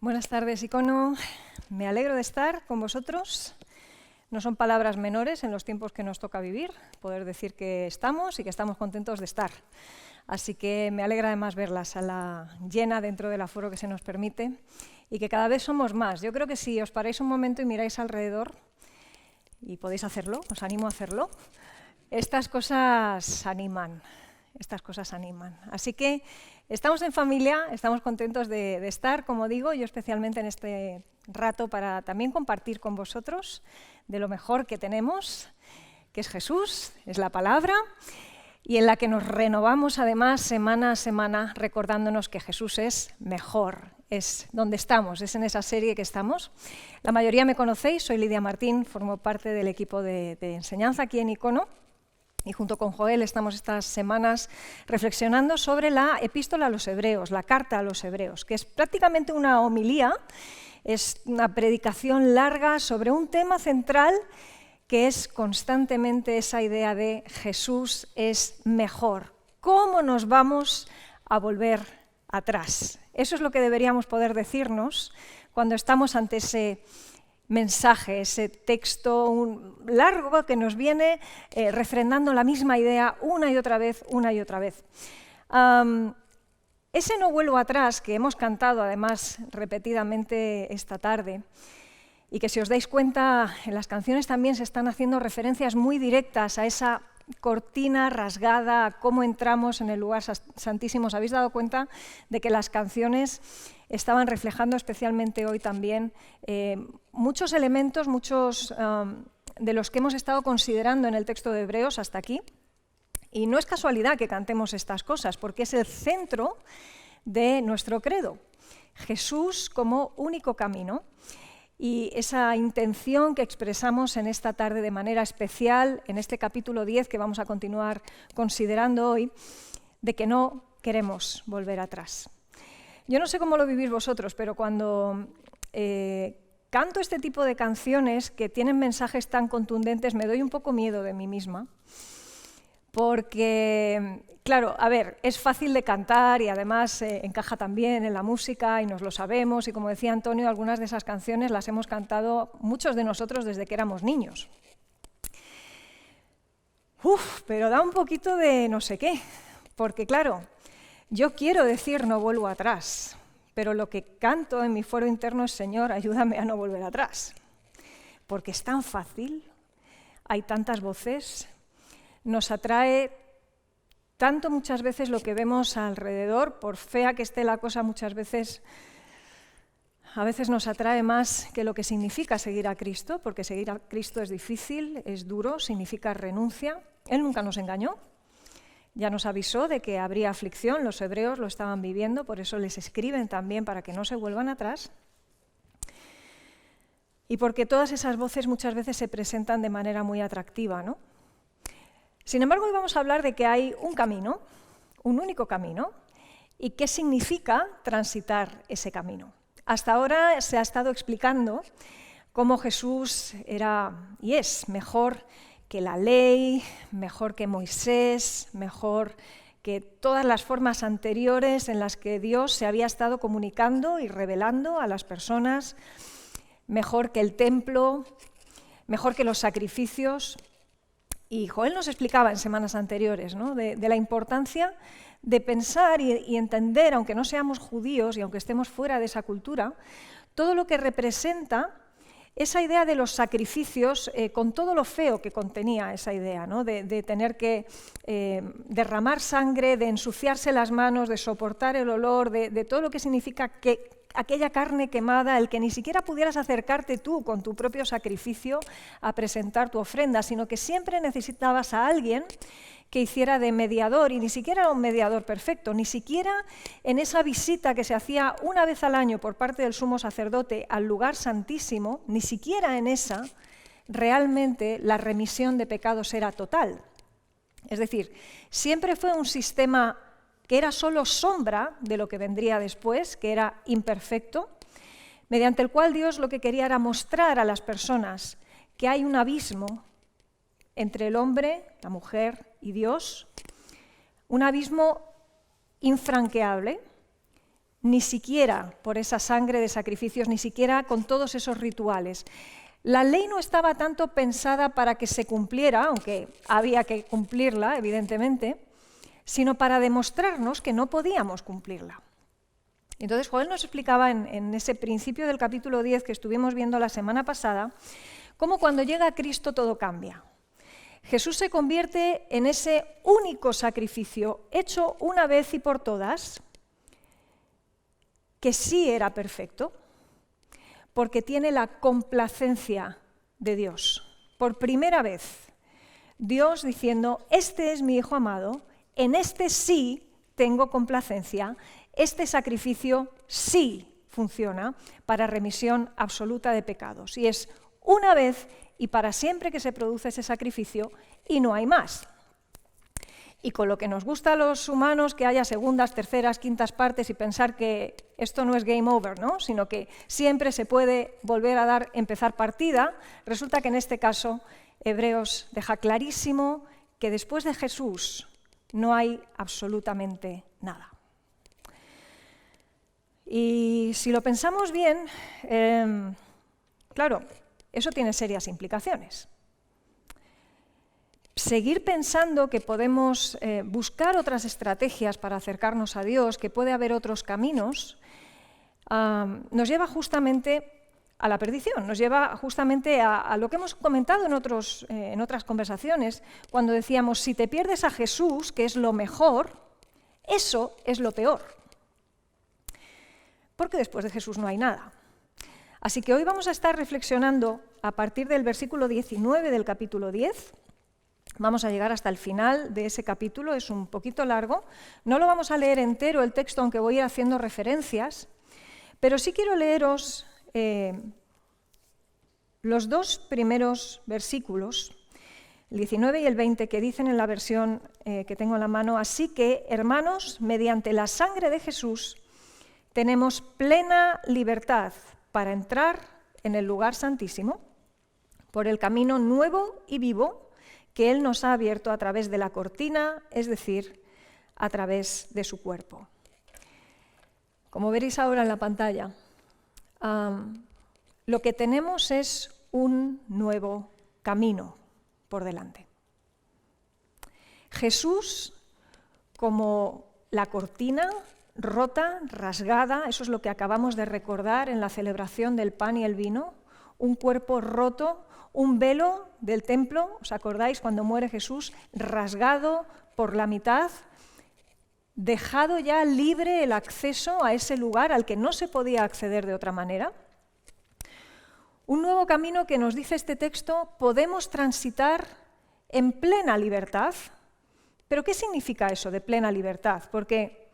Buenas tardes, Icono. Me alegro de estar con vosotros. No son palabras menores en los tiempos que nos toca vivir, poder decir que estamos y que estamos contentos de estar. Así que me alegra además ver la sala llena dentro del aforo que se nos permite y que cada vez somos más. Yo creo que si os paráis un momento y miráis alrededor, y podéis hacerlo, os animo a hacerlo, estas cosas animan. Así que estamos en familia, estamos contentos de estar, como digo, yo especialmente en este rato para también compartir con vosotros de lo mejor que tenemos, que es Jesús, es la palabra, y en la que nos renovamos además semana a semana recordándonos que Jesús es mejor, es donde estamos, es en esa serie que estamos. La mayoría me conocéis, soy Lidia Martín, formo parte del equipo de enseñanza aquí en Icono. Y junto con Joel estamos estas semanas reflexionando sobre la epístola a los hebreos, la carta a los hebreos, que es prácticamente una homilía, es una predicación larga sobre un tema central que es constantemente esa idea de Jesús es mejor. ¿Cómo nos vamos a volver atrás? Eso es lo que deberíamos poder decirnos cuando estamos ante ese mensaje, ese texto largo que nos viene refrendando la misma idea una y otra vez. Ese no vuelvo atrás que hemos cantado además repetidamente esta tarde y que si os dais cuenta en las canciones también se están haciendo referencias muy directas a esa cortina rasgada, a cómo entramos en el lugar santísimo. ¿Os habéis dado cuenta de que las canciones estaban reflejando especialmente hoy también muchos elementos, muchos de los que hemos estado considerando en el texto de Hebreos hasta aquí? Y no es casualidad que cantemos estas cosas, porque es el centro de nuestro credo. Jesús como único camino. Y esa intención que expresamos en esta tarde de manera especial, en este capítulo 10 que vamos a continuar considerando hoy, de que no queremos volver atrás. Yo no sé cómo lo vivís vosotros, pero cuando canto este tipo de canciones que tienen mensajes tan contundentes, me doy un poco miedo de mí misma, porque, claro, a ver, es fácil de cantar y además encaja también en la música y nos lo sabemos, y como decía Antonio, algunas de esas canciones las hemos cantado muchos de nosotros desde que éramos niños. Pero da un poquito de no sé qué, porque claro, yo quiero decir no vuelvo atrás, pero lo que canto en mi fuero interno es Señor, ayúdame a no volver atrás, porque es tan fácil, hay tantas voces. Nos atrae tanto muchas veces lo que vemos alrededor, por fea que esté la cosa muchas veces, a veces nos atrae más que lo que significa seguir a Cristo, porque seguir a Cristo es difícil, es duro, significa renuncia. Él nunca nos engañó, ya nos avisó de que habría aflicción, los hebreos lo estaban viviendo, por eso les escriben también para que no se vuelvan atrás. Y porque todas esas voces muchas veces se presentan de manera muy atractiva, ¿no? Sin embargo, hoy vamos a hablar de que hay un camino, un único camino, y qué significa transitar ese camino. Hasta ahora se ha estado explicando cómo Jesús era y es mejor que la ley, mejor que Moisés, mejor que todas las formas anteriores en las que Dios se había estado comunicando y revelando a las personas, mejor que el templo, mejor que los sacrificios. Y Joel nos explicaba en semanas anteriores, ¿no? de la importancia de pensar y entender, aunque no seamos judíos y aunque estemos fuera de esa cultura, todo lo que representa esa idea de los sacrificios con todo lo feo que contenía esa idea, ¿no? de tener que derramar sangre, de ensuciarse las manos, de soportar el olor, de todo lo que significa que aquella carne quemada, el que ni siquiera pudieras acercarte tú con tu propio sacrificio a presentar tu ofrenda, sino que siempre necesitabas a alguien que hiciera de mediador, y ni siquiera era un mediador perfecto, ni siquiera en esa visita que se hacía una vez al año por parte del sumo sacerdote al lugar santísimo, ni siquiera en esa realmente la remisión de pecados era total. Es decir, siempre fue un sistema que era solo sombra de lo que vendría después, que era imperfecto, mediante el cual Dios lo que quería era mostrar a las personas que hay un abismo entre el hombre, la mujer y Dios, un abismo infranqueable, ni siquiera por esa sangre de sacrificios, ni siquiera con todos esos rituales. La ley no estaba tanto pensada para que se cumpliera, aunque había que cumplirla, evidentemente, sino para demostrarnos que no podíamos cumplirla. Entonces, Joel nos explicaba en ese principio del capítulo 10 que estuvimos viendo la semana pasada, cómo cuando llega a Cristo todo cambia. Jesús se convierte en ese único sacrificio hecho una vez y por todas, que sí era perfecto, porque tiene la complacencia de Dios. Por primera vez, Dios diciendo, este es mi Hijo amado, en este sí tengo complacencia, este sacrificio sí funciona para remisión absoluta de pecados. Y es una vez y para siempre que se produce ese sacrificio y no hay más. Y con lo que nos gusta a los humanos, que haya segundas, terceras, quintas partes y pensar que esto no es game over, ¿no? Sino que siempre se puede volver a empezar partida, resulta que en este caso Hebreos deja clarísimo que después de Jesús no hay absolutamente nada. Y si lo pensamos bien, claro, eso tiene serias implicaciones. Seguir pensando que podemos buscar otras estrategias para acercarnos a Dios, que puede haber otros caminos, nos lleva justamente a la perdición, nos lleva justamente a lo que hemos comentado en otras conversaciones, cuando decíamos, si te pierdes a Jesús, que es lo mejor, eso es lo peor. Porque después de Jesús no hay nada. Así que hoy vamos a estar reflexionando a partir del versículo 19 del capítulo 10. Vamos a llegar hasta el final de ese capítulo, es un poquito largo. No lo vamos a leer entero el texto, aunque voy a ir haciendo referencias, pero sí quiero leeros los dos primeros versículos, el 19 y el 20, que dicen en la versión que tengo en la mano, así que, hermanos, mediante la sangre de Jesús, tenemos plena libertad para entrar en el lugar santísimo por el camino nuevo y vivo que Él nos ha abierto a través de la cortina, es decir, a través de su cuerpo. Como veréis ahora en la pantalla, lo que tenemos es un nuevo camino por delante. Jesús, como la cortina rota, rasgada, eso es lo que acabamos de recordar en la celebración del pan y el vino, un cuerpo roto, un velo del templo, ¿os acordáis cuando muere Jesús? Rasgado por la mitad, dejado ya libre el acceso a ese lugar al que no se podía acceder de otra manera. Un nuevo camino que nos dice este texto, podemos transitar en plena libertad. ¿Pero qué significa eso de plena libertad? Porque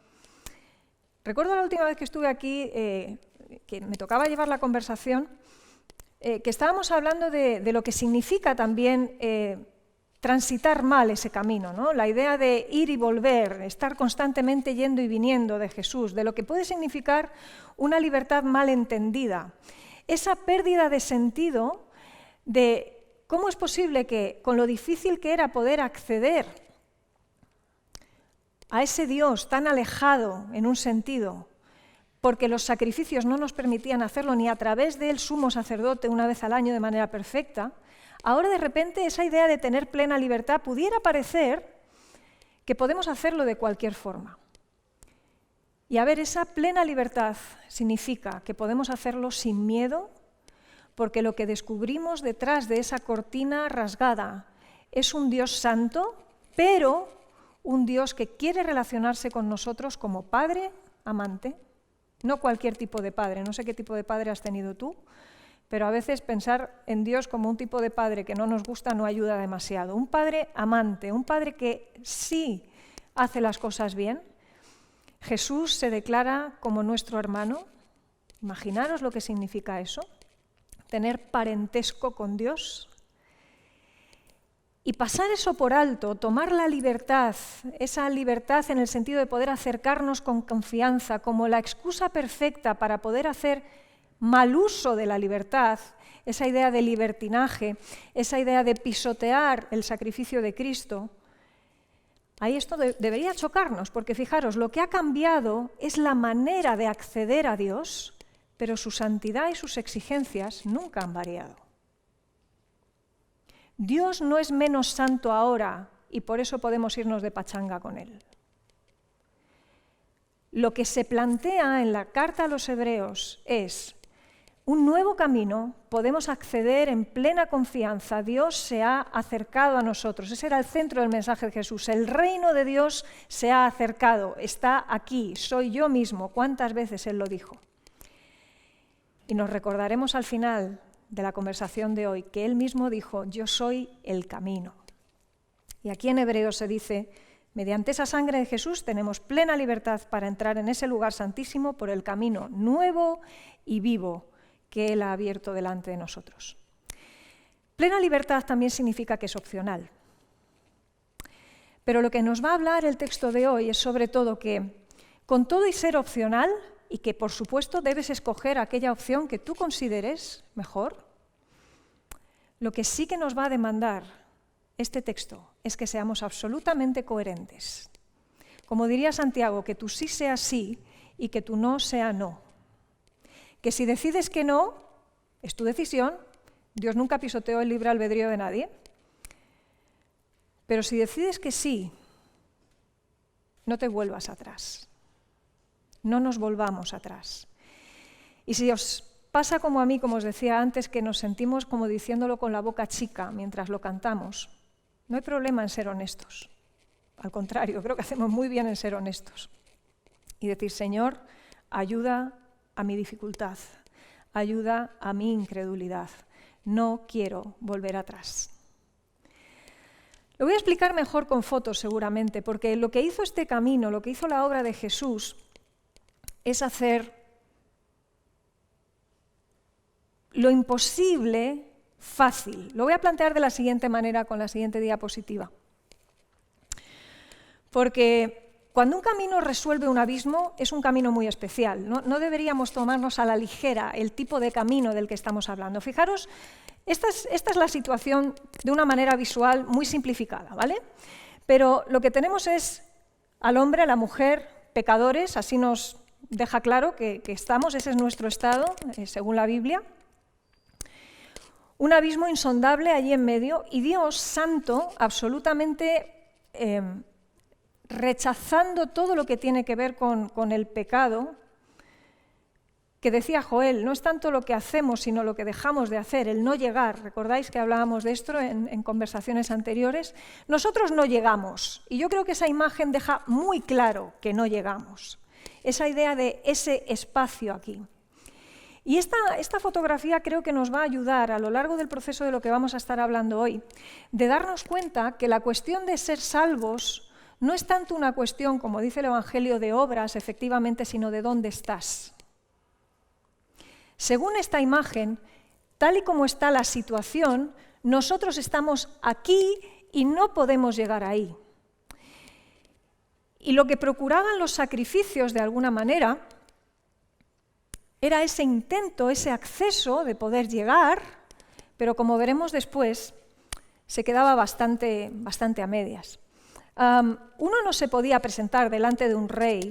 recuerdo la última vez que estuve aquí, que me tocaba llevar la conversación, que estábamos hablando de lo que significa también transitar mal ese camino, ¿no? La idea de ir y volver, estar constantemente yendo y viniendo de Jesús, de lo que puede significar una libertad mal entendida. Esa pérdida de sentido de cómo es posible que, con lo difícil que era poder acceder a ese Dios tan alejado en un sentido, porque los sacrificios no nos permitían hacerlo ni a través del sumo sacerdote una vez al año de manera perfecta, ahora de repente esa idea de tener plena libertad pudiera parecer que podemos hacerlo de cualquier forma. Y a ver, esa plena libertad significa que podemos hacerlo sin miedo, porque lo que descubrimos detrás de esa cortina rasgada es un Dios santo, pero un Dios que quiere relacionarse con nosotros como padre amante, no cualquier tipo de padre, no sé qué tipo de padre has tenido tú, pero a veces pensar en Dios como un tipo de padre que no nos gusta no ayuda demasiado. Un padre amante, un padre que sí hace las cosas bien. Jesús se declara como nuestro hermano. Imaginaros lo que significa eso, tener parentesco con Dios. Y pasar eso por alto, tomar la libertad, esa libertad en el sentido de poder acercarnos con confianza, como la excusa perfecta para poder hacer mal uso de la libertad, esa idea de libertinaje, esa idea de pisotear el sacrificio de Cristo, Ahí esto debería chocarnos, porque fijaros, lo que ha cambiado es la manera de acceder a Dios, pero su santidad y sus exigencias nunca han variado. Dios no es menos santo ahora y por eso podemos irnos de pachanga con Él. Lo que se plantea en la carta a los Hebreos es un nuevo camino, podemos acceder en plena confianza, Dios se ha acercado a nosotros. Ese era el centro del mensaje de Jesús, el reino de Dios se ha acercado, está aquí, soy yo mismo. ¿Cuántas veces Él lo dijo? Y nos recordaremos al final de la conversación de hoy que Él mismo dijo, yo soy el camino. Y aquí en Hebreos se dice, mediante esa sangre de Jesús tenemos plena libertad para entrar en ese lugar santísimo por el camino nuevo y vivo que Él ha abierto delante de nosotros. Plena libertad también significa que es opcional. Pero lo que nos va a hablar el texto de hoy es sobre todo que, con todo y ser opcional, y que por supuesto debes escoger aquella opción que tú consideres mejor, lo que sí que nos va a demandar este texto es que seamos absolutamente coherentes. Como diría Santiago, que tu sí sea sí y que tu no sea no. Que si decides que no, es tu decisión, Dios nunca pisoteó el libre albedrío de nadie, pero si decides que sí, no te vuelvas atrás, no nos volvamos atrás. Y si os pasa como a mí, como os decía antes, que nos sentimos como diciéndolo con la boca chica mientras lo cantamos, no hay problema en ser honestos. Al contrario, creo que hacemos muy bien en ser honestos y decir, Señor, ayuda a mi dificultad, ayuda a mi incredulidad. No quiero volver atrás. Lo voy a explicar mejor con fotos seguramente, porque lo que hizo este camino, lo que hizo la obra de Jesús, es hacer lo imposible fácil. Lo voy a plantear de la siguiente manera, con la siguiente diapositiva. Porque cuando un camino resuelve un abismo, es un camino muy especial. No deberíamos tomarnos a la ligera el tipo de camino del que estamos hablando. Fijaros, esta es la situación de una manera visual muy simplificada, ¿vale? Pero lo que tenemos es al hombre, a la mujer, pecadores, así nos deja claro que estamos, ese es nuestro estado, según la Biblia. Un abismo insondable allí en medio y Dios santo, absolutamente rechazando todo lo que tiene que ver con el pecado, que decía Joel, no es tanto lo que hacemos, sino lo que dejamos de hacer, el no llegar. ¿Recordáis que hablábamos de esto en conversaciones anteriores? Nosotros no llegamos, y yo creo que esa imagen deja muy claro que no llegamos. Esa idea de ese espacio aquí. Y esta fotografía creo que nos va a ayudar a lo largo del proceso de lo que vamos a estar hablando hoy, de darnos cuenta que la cuestión de ser salvos no es tanto una cuestión, como dice el Evangelio, de obras, efectivamente, sino de dónde estás. Según esta imagen, tal y como está la situación, nosotros estamos aquí y no podemos llegar ahí. Y lo que procuraban los sacrificios, de alguna manera, era ese intento, ese acceso de poder llegar, pero como veremos después, se quedaba bastante a medias. Uno no se podía presentar delante de un rey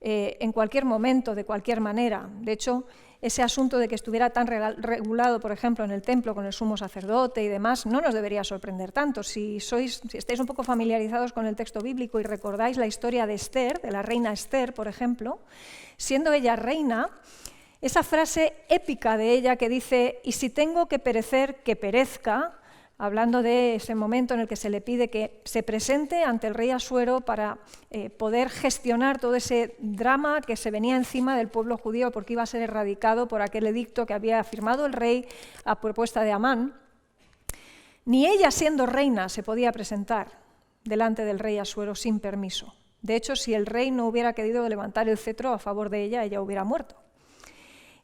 en cualquier momento, de cualquier manera. De hecho, ese asunto de que estuviera tan regulado, por ejemplo, en el templo con el sumo sacerdote y demás, no nos debería sorprender tanto. Si estáis un poco familiarizados con el texto bíblico y recordáis la historia de Esther, de la reina Esther, por ejemplo, siendo ella reina, esa frase épica de ella que dice, y si tengo que perecer, que perezca, hablando de ese momento en el que se le pide que se presente ante el rey Asuero para poder gestionar todo ese drama que se venía encima del pueblo judío porque iba a ser erradicado por aquel edicto que había firmado el rey a propuesta de Amán. Ni ella, siendo reina, se podía presentar delante del rey Asuero sin permiso. De hecho, si el rey no hubiera querido levantar el cetro a favor de ella, ella hubiera muerto.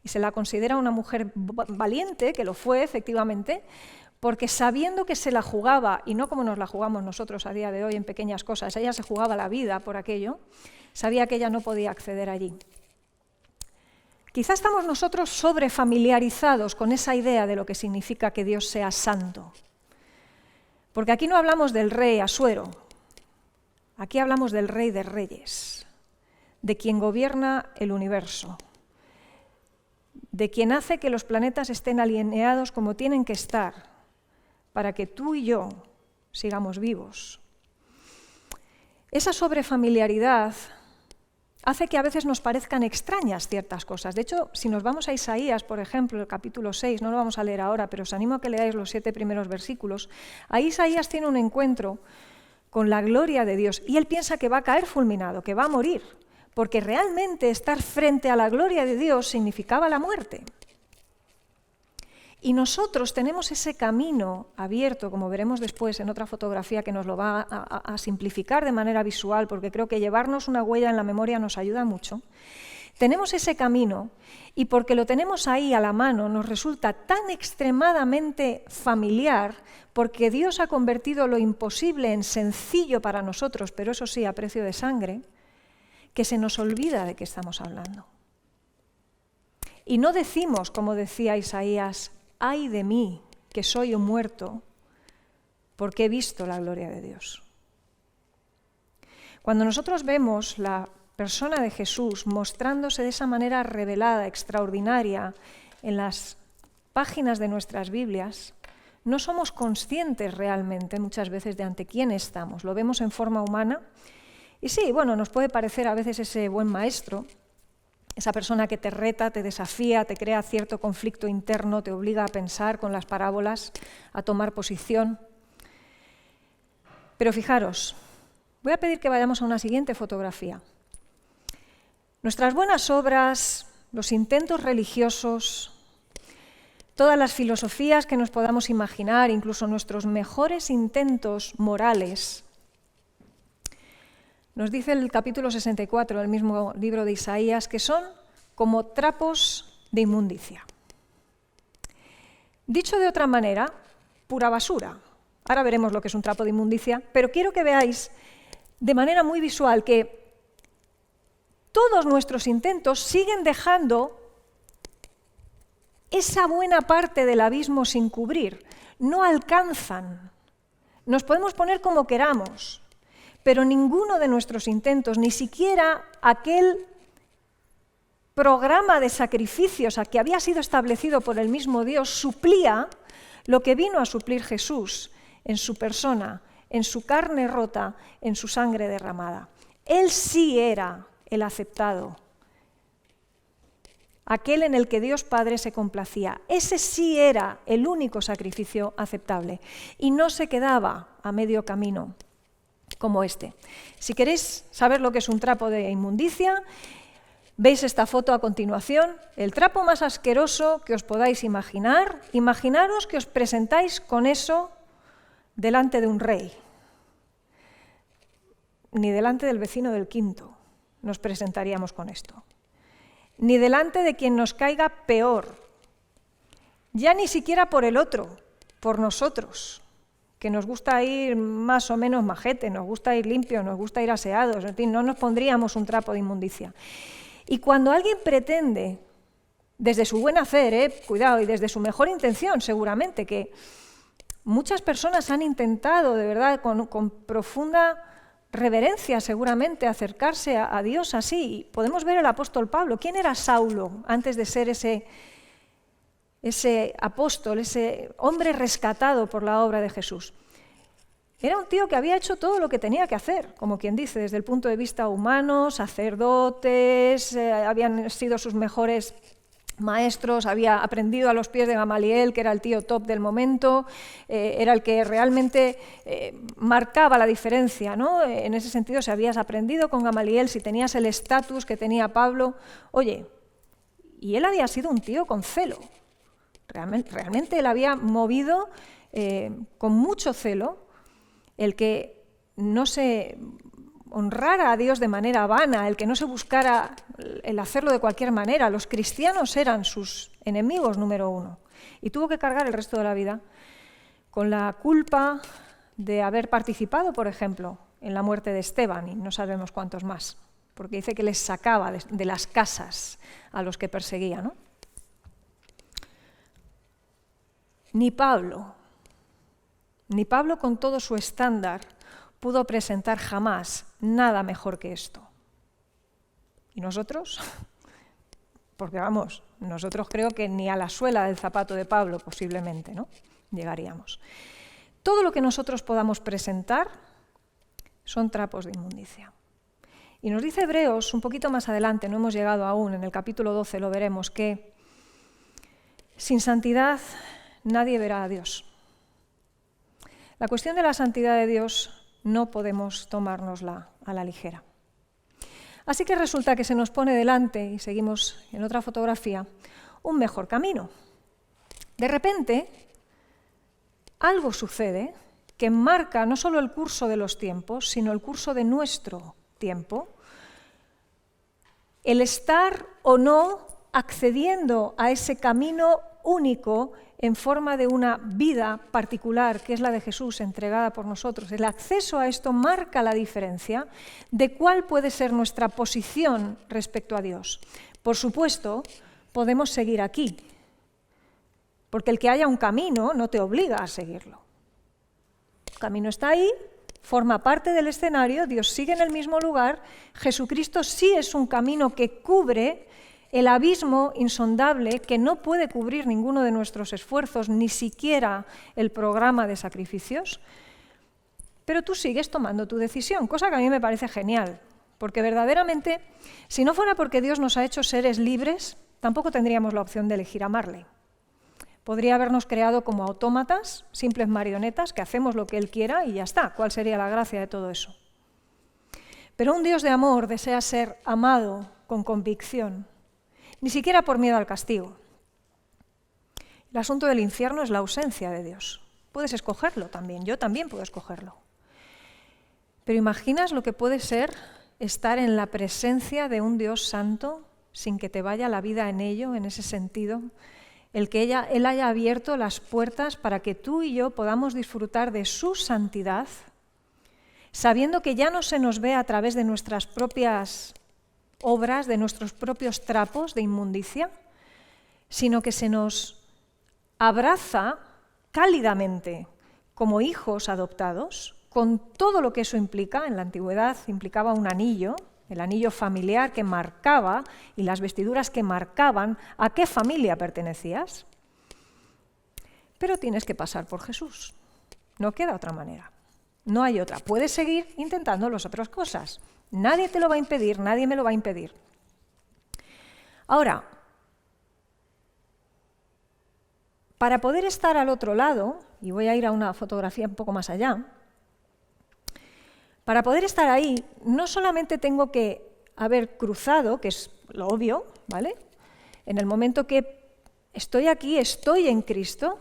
Y se la considera una mujer valiente, que lo fue efectivamente, porque sabiendo que se la jugaba, y no como nos la jugamos nosotros a día de hoy en pequeñas cosas, ella se jugaba la vida por aquello, sabía que ella no podía acceder allí. Quizá estamos nosotros sobrefamiliarizados con esa idea de lo que significa que Dios sea santo. Porque aquí no hablamos del rey Asuero, Aquí hablamos del Rey de Reyes, de quien gobierna el universo, de quien hace que los planetas estén alineados como tienen que estar para que tú y yo sigamos vivos. Esa sobrefamiliaridad hace que a veces nos parezcan extrañas ciertas cosas. De hecho, si nos vamos a Isaías, por ejemplo, el capítulo 6, no lo vamos a leer ahora, pero os animo a que leáis los 7 primeros versículos, ahí Isaías tiene un encuentro con la gloria de Dios y él piensa que va a caer fulminado, que va a morir, porque realmente estar frente a la gloria de Dios significaba la muerte. Y nosotros tenemos ese camino abierto, como veremos después en otra fotografía que nos lo va a simplificar de manera visual, porque creo que llevarnos una huella en la memoria nos ayuda mucho. Tenemos ese camino y porque lo tenemos ahí a la mano nos resulta tan extremadamente familiar, porque Dios ha convertido lo imposible en sencillo para nosotros, pero eso sí, a precio de sangre, que se nos olvida de qué estamos hablando. Y no decimos, como decía Isaías, ¡ay de mí, que soy un muerto, porque he visto la gloria de Dios! Cuando nosotros vemos la persona de Jesús mostrándose de esa manera revelada, extraordinaria, en las páginas de nuestras Biblias, no somos conscientes realmente muchas veces de ante quién estamos. Lo vemos en forma humana y sí, bueno, nos puede parecer a veces ese buen maestro, esa persona que te reta, te desafía, te crea cierto conflicto interno, te obliga a pensar con las parábolas, a tomar posición. Pero fijaros, voy a pedir que vayamos a una siguiente fotografía. Nuestras buenas obras, los intentos religiosos, todas las filosofías que nos podamos imaginar, incluso nuestros mejores intentos morales, nos dice el capítulo 64 del mismo libro de Isaías que son como trapos de inmundicia. Dicho de otra manera, pura basura. Ahora veremos lo que es un trapo de inmundicia, pero quiero que veáis de manera muy visual que todos nuestros intentos siguen dejando esa buena parte del abismo sin cubrir. No alcanzan. Nos podemos poner como queramos, pero ninguno de nuestros intentos, ni siquiera aquel programa de sacrificios que había sido establecido por el mismo Dios, suplía lo que vino a suplir Jesús en su persona, en su carne rota, en su sangre derramada. Él sí era el aceptado, aquel en el que Dios Padre se complacía. Ese sí era el único sacrificio aceptable y no se quedaba a medio camino como este. Si queréis saber lo que es un trapo de inmundicia, veis esta foto a continuación. El trapo más asqueroso que os podáis imaginar, imaginaros que os presentáis con eso delante de un rey, ni delante del vecino del quinto nos presentaríamos con esto, ni delante de quien nos caiga peor, ya ni siquiera por el otro, por nosotros, que nos gusta ir más o menos majete, nos gusta ir limpios, nos gusta ir aseados, en fin, no nos pondríamos un trapo de inmundicia. Y cuando alguien pretende, desde su buen hacer, cuidado, y desde su mejor intención seguramente, que muchas personas han intentado de verdad con profunda reverencia seguramente acercarse a Dios así. Podemos ver el apóstol Pablo. ¿Quién era Saulo antes de ser ese apóstol, ese hombre rescatado por la obra de Jesús? Era un tío que había hecho todo lo que tenía que hacer, como quien dice, desde el punto de vista humano, sacerdotes, habían sido sus mejores maestros, había aprendido a los pies de Gamaliel, que era el tío top del momento, era el que realmente marcaba la diferencia, ¿no? En ese sentido, si habías aprendido con Gamaliel, si tenías el estatus que tenía Pablo, oye, y él había sido un tío con celo. Realmente él había movido con mucho celo el que no se honrara a Dios de manera vana, el que no se buscara el hacerlo de cualquier manera. Los cristianos eran sus enemigos número uno y tuvo que cargar el resto de la vida con la culpa de haber participado, por ejemplo, en la muerte de Esteban, y no sabemos cuántos más, porque dice que les sacaba de las casas a los que perseguía, ¿no? Ni Pablo con todo su estándar pudo presentar jamás nada mejor que esto. ¿Y nosotros? Porque vamos, nosotros creo que ni a la suela del zapato de Pablo posiblemente, ¿no?, llegaríamos. Todo lo que nosotros podamos presentar son trapos de inmundicia. Y nos dice Hebreos, un poquito más adelante, no hemos llegado aún, en el capítulo 12 lo veremos, que sin santidad nadie verá a Dios. La cuestión de la santidad de Dios no podemos tomárnosla a la ligera. Así que resulta que se nos pone delante, y seguimos en otra fotografía, un mejor camino. De repente, algo sucede que marca no solo el curso de los tiempos, sino el curso de nuestro tiempo. El estar o no accediendo a ese camino único en forma de una vida particular, que es la de Jesús entregada por nosotros. El acceso a esto marca la diferencia de cuál puede ser nuestra posición respecto a Dios. Por supuesto, podemos seguir aquí, porque el que haya un camino no te obliga a seguirlo. El camino está ahí, forma parte del escenario, Dios sigue en el mismo lugar, Jesucristo sí es un camino que cubre el abismo insondable que no puede cubrir ninguno de nuestros esfuerzos, ni siquiera el programa de sacrificios, pero tú sigues tomando tu decisión, cosa que a mí me parece genial, porque verdaderamente, si no fuera porque Dios nos ha hecho seres libres, tampoco tendríamos la opción de elegir amarle. Podría habernos creado como autómatas, simples marionetas, que hacemos lo que Él quiera y ya está. ¿Cuál sería la gracia de todo eso? Pero un Dios de amor desea ser amado con convicción, ni siquiera por miedo al castigo. El asunto del infierno es la ausencia de Dios. Puedes escogerlo también, yo también puedo escogerlo. Pero ¿imaginas lo que puede ser estar en la presencia de un Dios santo sin que te vaya la vida en ello, en ese sentido? El que Él haya abierto las puertas para que tú y yo podamos disfrutar de su santidad, sabiendo que ya no se nos ve a través de nuestras propias obras, de nuestros propios trapos de inmundicia, sino que se nos abraza cálidamente como hijos adoptados, con todo lo que eso implica. En la antigüedad implicaba un anillo, el anillo familiar que marcaba y las vestiduras que marcaban a qué familia pertenecías. Pero tienes que pasar por Jesús, no queda otra manera, no hay otra. Puedes seguir intentando las otras cosas, nadie te lo va a impedir, nadie me lo va a impedir. Ahora, para poder estar al otro lado, y voy a ir a una fotografía un poco más allá, para poder estar ahí, no solamente tengo que haber cruzado, que es lo obvio, ¿vale? En el momento que estoy aquí, estoy en Cristo,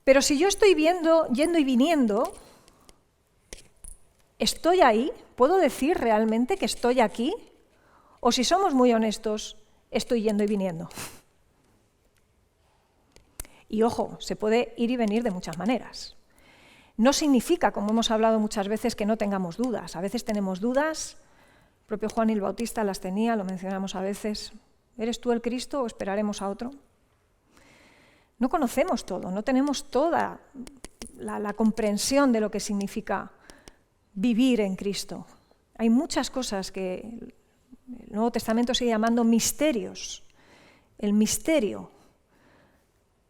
pero si yo estoy yendo y viniendo, ¿estoy ahí? ¿Puedo decir realmente que estoy aquí? O si somos muy honestos, estoy yendo y viniendo. Y ojo, se puede ir y venir de muchas maneras. No significa, como hemos hablado muchas veces, que no tengamos dudas. A veces tenemos dudas, el propio Juan el Bautista las tenía, lo mencionamos a veces. ¿Eres tú el Cristo o esperaremos a otro? No conocemos todo, no tenemos toda la comprensión de lo que significa vivir en Cristo. Hay muchas cosas que el Nuevo Testamento sigue llamando misterios. El misterio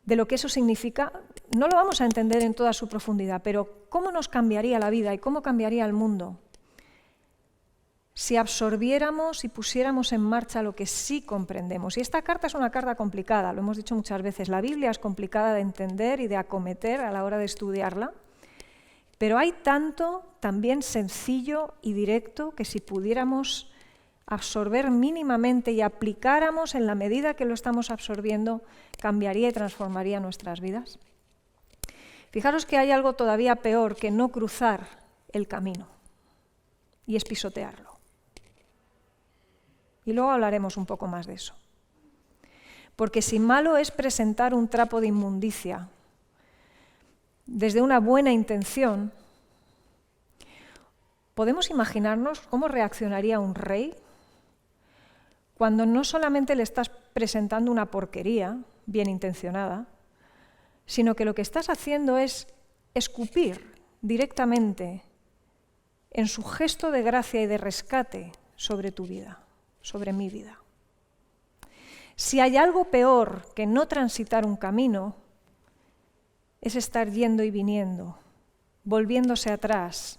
de lo que eso significa, no lo vamos a entender en toda su profundidad, pero ¿cómo nos cambiaría la vida y cómo cambiaría el mundo si absorbiéramos y pusiéramos en marcha lo que sí comprendemos? Y esta carta es una carta complicada, lo hemos dicho muchas veces, la Biblia es complicada de entender y de acometer a la hora de estudiarla, pero hay tanto también sencillo y directo que si pudiéramos absorber mínimamente y aplicáramos en la medida que lo estamos absorbiendo, cambiaría y transformaría nuestras vidas. Fijaros que hay algo todavía peor que no cruzar el camino, y es pisotearlo. Y luego hablaremos un poco más de eso. Porque si malo es presentar un trapo de inmundicia desde una buena intención, ¿podemos imaginarnos cómo reaccionaría un rey cuando no solamente le estás presentando una porquería bien intencionada, sino que lo que estás haciendo es escupir directamente en su gesto de gracia y de rescate sobre tu vida, sobre mi vida. Si hay algo peor que no transitar un camino, es estar yendo y viniendo, volviéndose atrás,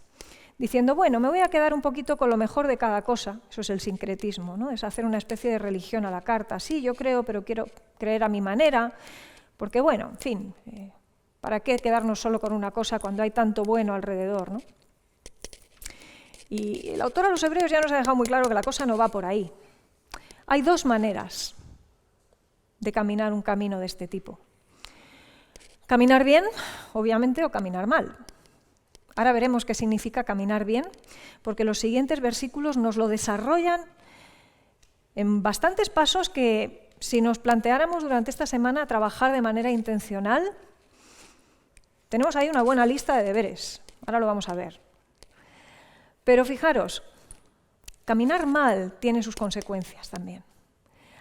diciendo, bueno, me voy a quedar un poquito con lo mejor de cada cosa. Eso es el sincretismo, ¿no? Es hacer una especie de religión a la carta. Sí, yo creo, pero quiero creer a mi manera, porque bueno, en fin, ¿para qué quedarnos solo con una cosa cuando hay tanto bueno alrededor, ¿no? Y el autor a los Hebreos ya nos ha dejado muy claro que la cosa no va por ahí. Hay dos maneras de caminar un camino de este tipo. Caminar bien, obviamente, o caminar mal. Ahora veremos qué significa caminar bien, porque los siguientes versículos nos lo desarrollan en bastantes pasos que, si nos planteáramos durante esta semana trabajar de manera intencional, tenemos ahí una buena lista de deberes. Ahora lo vamos a ver. Pero fijaros, caminar mal tiene sus consecuencias también.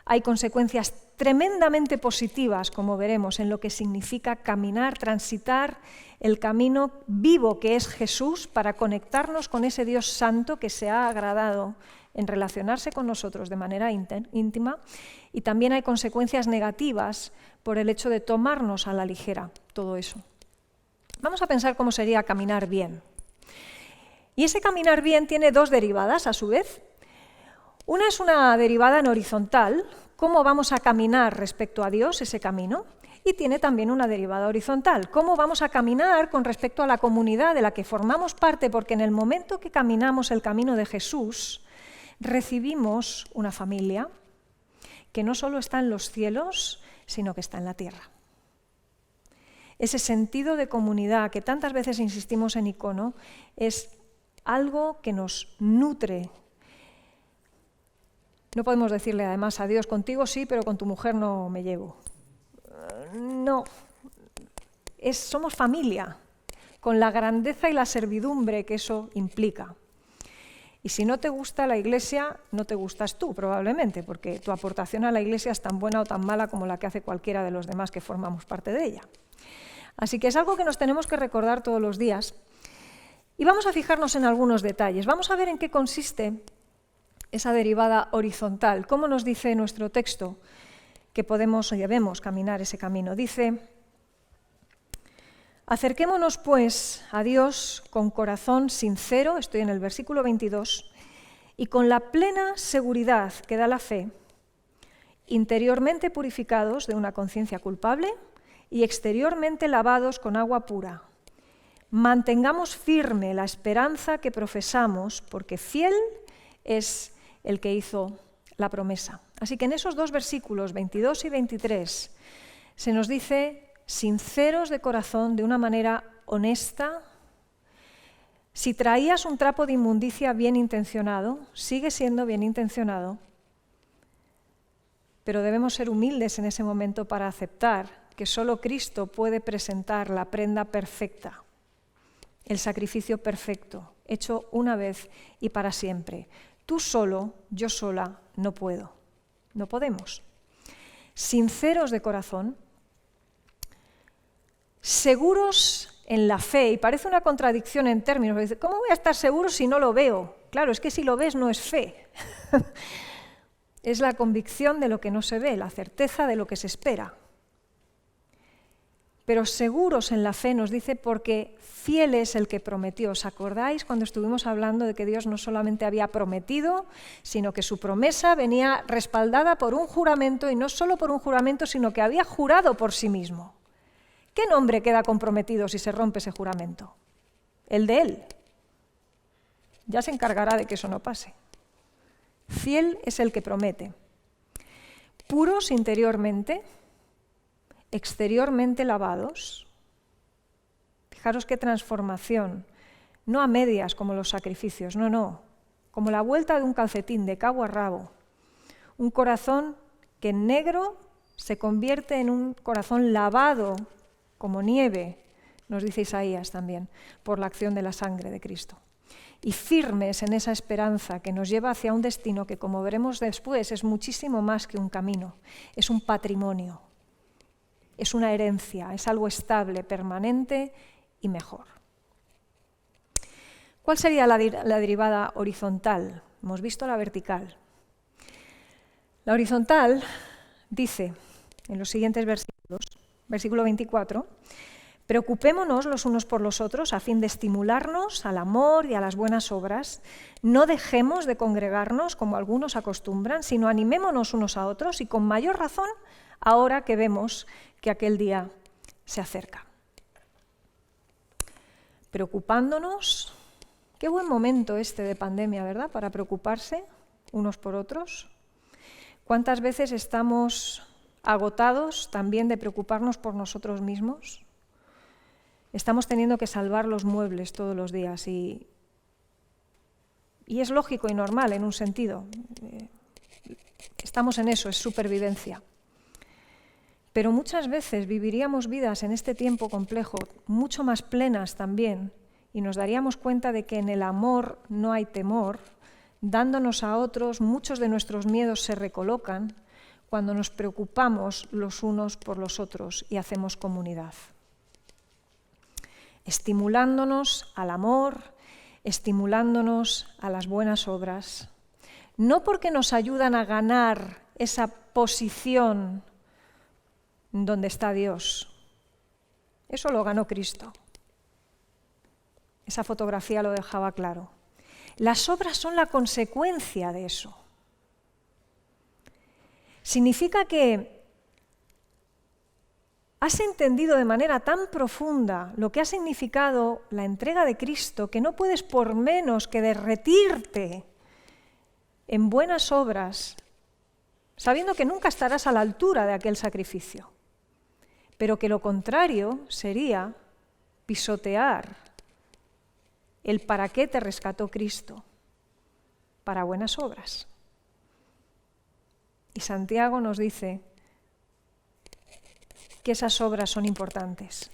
Hay consecuencias tremendamente positivas, como veremos, en lo que significa caminar, transitar el camino vivo que es Jesús para conectarnos con ese Dios santo que se ha agradado en relacionarse con nosotros de manera íntima. Y también hay consecuencias negativas por el hecho de tomarnos a la ligera todo eso. Vamos a pensar cómo sería caminar bien. Y ese caminar bien tiene dos derivadas a su vez. Una es una derivada en horizontal, cómo vamos a caminar respecto a Dios ese camino, y tiene también una derivada horizontal, cómo vamos a caminar con respecto a la comunidad de la que formamos parte, porque en el momento que caminamos el camino de Jesús, recibimos una familia que no solo está en los cielos, sino que está en la tierra. Ese sentido de comunidad que tantas veces insistimos en Icono es algo que nos nutre. No podemos decirle además a Dios, contigo sí, pero con tu mujer no me llevo. No, somos familia, con la grandeza y la servidumbre que eso implica. Y si no te gusta la Iglesia, no te gustas tú probablemente, porque tu aportación a la Iglesia es tan buena o tan mala como la que hace cualquiera de los demás que formamos parte de ella. Así que es algo que nos tenemos que recordar todos los días. Y vamos a fijarnos en algunos detalles. Vamos a ver en qué consiste esa derivada horizontal. ¿Cómo nos dice nuestro texto que podemos o debemos caminar ese camino? Dice, acerquémonos pues a Dios con corazón sincero, estoy en el versículo 22, y con la plena seguridad que da la fe, interiormente purificados de una conciencia culpable y exteriormente lavados con agua pura. Mantengamos firme la esperanza que profesamos, porque fiel es el que hizo la promesa. Así que en esos dos versículos, 22 y 23, se nos dice, sinceros de corazón, de una manera honesta. Si traías un trapo de inmundicia bien intencionado, sigue siendo bien intencionado, pero debemos ser humildes en ese momento para aceptar que solo Cristo puede presentar la prenda perfecta, el sacrificio perfecto, hecho una vez y para siempre. Tú solo, yo sola, no puedo. No podemos. Sinceros de corazón, seguros en la fe, y parece una contradicción en términos. Dice, ¿cómo voy a estar seguro si no lo veo? Claro, es que si lo ves no es fe. Es la convicción de lo que no se ve, la certeza de lo que se espera. Pero seguros en la fe nos dice porque fiel es el que prometió. ¿Os acordáis cuando estuvimos hablando de que Dios no solamente había prometido, sino que su promesa venía respaldada por un juramento, y no solo por un juramento, sino que había jurado por sí mismo? ¿Qué nombre queda comprometido si se rompe ese juramento? El de Él. Ya se encargará de que eso no pase. Fiel es el que promete. Puros interiormente, exteriormente lavados. Fijaros qué transformación, no a medias como los sacrificios, no, como la vuelta de un calcetín de cabo a rabo. Un corazón que en negro se convierte en un corazón lavado como nieve, nos dice Isaías también, por la acción de la sangre de Cristo. Y firmes en esa esperanza que nos lleva hacia un destino que, como veremos después, es muchísimo más que un camino, es un patrimonio. Es una herencia, es algo estable, permanente y mejor. ¿Cuál sería la derivada horizontal? Hemos visto la vertical. La horizontal dice en los siguientes versículos, versículo 24, preocupémonos los unos por los otros a fin de estimularnos al amor y a las buenas obras. No dejemos de congregarnos como algunos acostumbran, sino animémonos unos a otros y con mayor razón ahora que vemos que aquel día se acerca. Preocupándonos, qué buen momento este de pandemia, ¿verdad?, para preocuparse unos por otros. ¿Cuántas veces estamos agotados también de preocuparnos por nosotros mismos? Estamos teniendo que salvar los muebles todos los días y es lógico y normal en un sentido. Estamos en eso, es supervivencia. Pero muchas veces viviríamos vidas en este tiempo complejo mucho más plenas también y nos daríamos cuenta de que en el amor no hay temor. Dándonos a otros, muchos de nuestros miedos se recolocan cuando nos preocupamos los unos por los otros y hacemos comunidad. Estimulándonos al amor, estimulándonos a las buenas obras, no porque nos ayudan a ganar esa posición donde está Dios. Eso lo ganó Cristo. Esa fotografía lo dejaba claro. Las obras son la consecuencia de eso. Significa que has entendido de manera tan profunda lo que ha significado la entrega de Cristo que no puedes por menos que derretirte en buenas obras, sabiendo que nunca estarás a la altura de aquel sacrificio, pero que lo contrario sería pisotear el para qué te rescató Cristo, para buenas obras. Y Santiago nos dice que esas obras son importantes.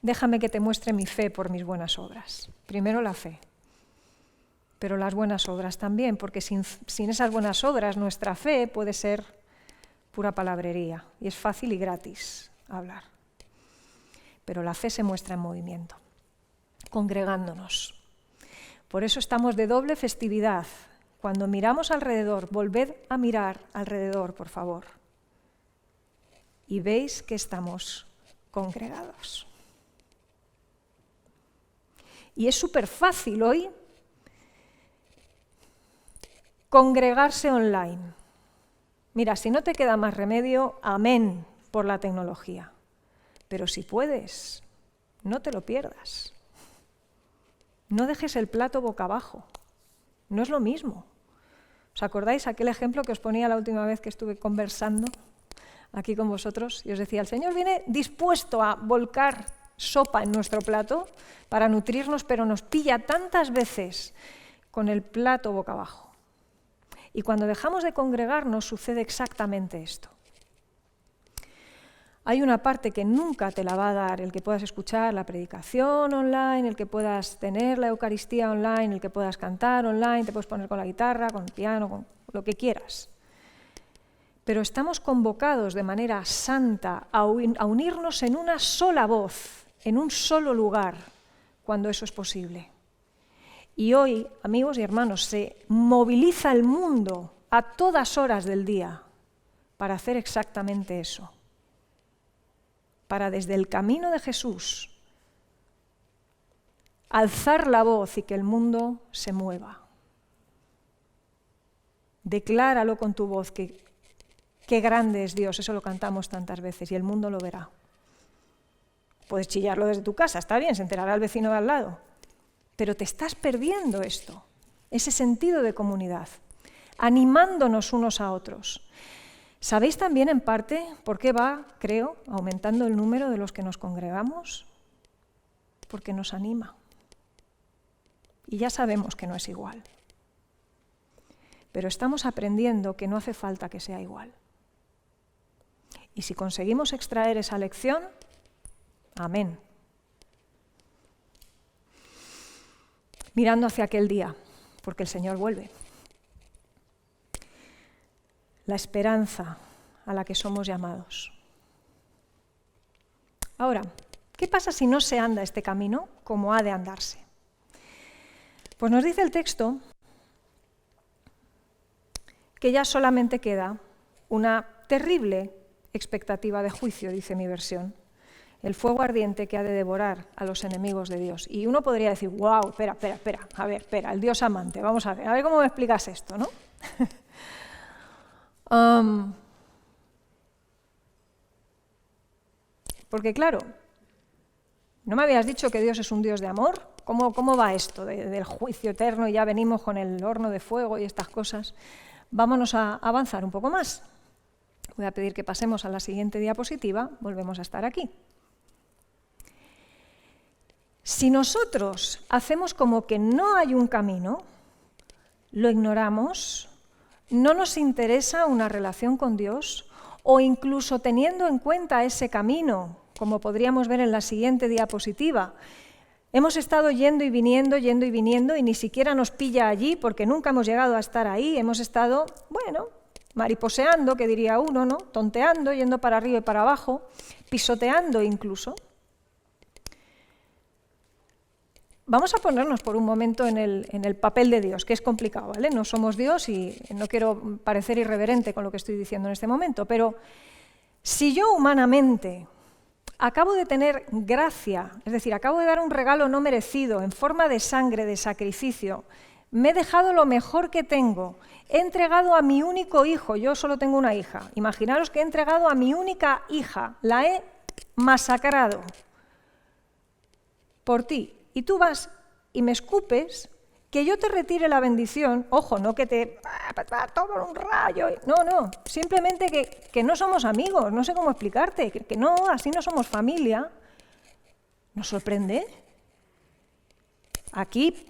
Déjame que te muestre mi fe por mis buenas obras. Primero la fe, pero las buenas obras también, porque sin esas buenas obras nuestra fe puede ser pura palabrería y es fácil y gratis hablar. Pero la fe se muestra en movimiento, congregándonos. Por eso estamos de doble festividad. Cuando miramos alrededor, volved a mirar alrededor, por favor. Y veis que estamos congregados. Y es súper fácil hoy congregarse online. Mira, si no te queda más remedio, amén por la tecnología. Pero si puedes, no te lo pierdas. No dejes el plato boca abajo. No es lo mismo. ¿Os acordáis aquel ejemplo que os ponía la última vez que estuve conversando aquí con vosotros? Y os decía, el Señor viene dispuesto a volcar sopa en nuestro plato para nutrirnos, pero nos pilla tantas veces con el plato boca abajo. Y cuando dejamos de congregarnos sucede exactamente esto. Hay una parte que nunca te la va a dar el que puedas escuchar la predicación online, el que puedas tener la Eucaristía online, el que puedas cantar online, te puedes poner con la guitarra, con el piano, con lo que quieras. Pero estamos convocados de manera santa a unirnos en una sola voz, en un solo lugar, cuando eso es posible. Y hoy, amigos y hermanos, se moviliza el mundo a todas horas del día para hacer exactamente eso. Para desde el camino de Jesús alzar la voz y que el mundo se mueva. Decláralo con tu voz, que qué grande es Dios, eso lo cantamos tantas veces y el mundo lo verá. Puedes chillarlo desde tu casa, está bien, se enterará el vecino de al lado, pero te estás perdiendo esto, ese sentido de comunidad, animándonos unos a otros. ¿Sabéis también en parte por qué va, creo, aumentando el número de los que nos congregamos? Porque nos anima. Y ya sabemos que no es igual. Pero estamos aprendiendo que no hace falta que sea igual. Y si conseguimos extraer esa lección, amén. Mirando hacia aquel día, porque el Señor vuelve. La esperanza a la que somos llamados. Ahora, ¿qué pasa si no se anda este camino como ha de andarse? Pues nos dice el texto que ya solamente queda una terrible expectativa de juicio, dice mi versión. El fuego ardiente que ha de devorar a los enemigos de Dios. Y uno podría decir, wow, espera, a ver, el Dios amante, vamos a ver cómo me explicas esto, ¿no? Porque claro, ¿no me habías dicho que Dios es un Dios de amor? ¿Cómo va esto del juicio eterno y ya venimos con el horno de fuego y estas cosas? Vámonos a avanzar un poco más. Voy a pedir que pasemos a la siguiente diapositiva, volvemos a estar aquí. Si nosotros hacemos como que no hay un camino, lo ignoramos, no nos interesa una relación con Dios, o incluso teniendo en cuenta ese camino, como podríamos ver en la siguiente diapositiva, hemos estado yendo y viniendo y ni siquiera nos pilla allí porque nunca hemos llegado a estar ahí, hemos estado, bueno, mariposeando, que diría uno, ¿no? Tonteando, yendo para arriba y para abajo, pisoteando incluso. Vamos a ponernos por un momento en el papel de Dios, que es complicado, ¿vale? No somos Dios y no quiero parecer irreverente con lo que estoy diciendo en este momento, pero si yo humanamente acabo de tener gracia, es decir, acabo de dar un regalo no merecido en forma de sangre, de sacrificio, me he dejado lo mejor que tengo, he entregado a mi único hijo, yo solo tengo una hija, imaginaros que he entregado a mi única hija, la he masacrado por ti, y tú vas y me escupes, que yo te retire la bendición, ojo, no que te toma un rayo, no, simplemente que no somos amigos, no sé cómo explicarte, que no, así no somos familia. ¿Nos sorprende? Aquí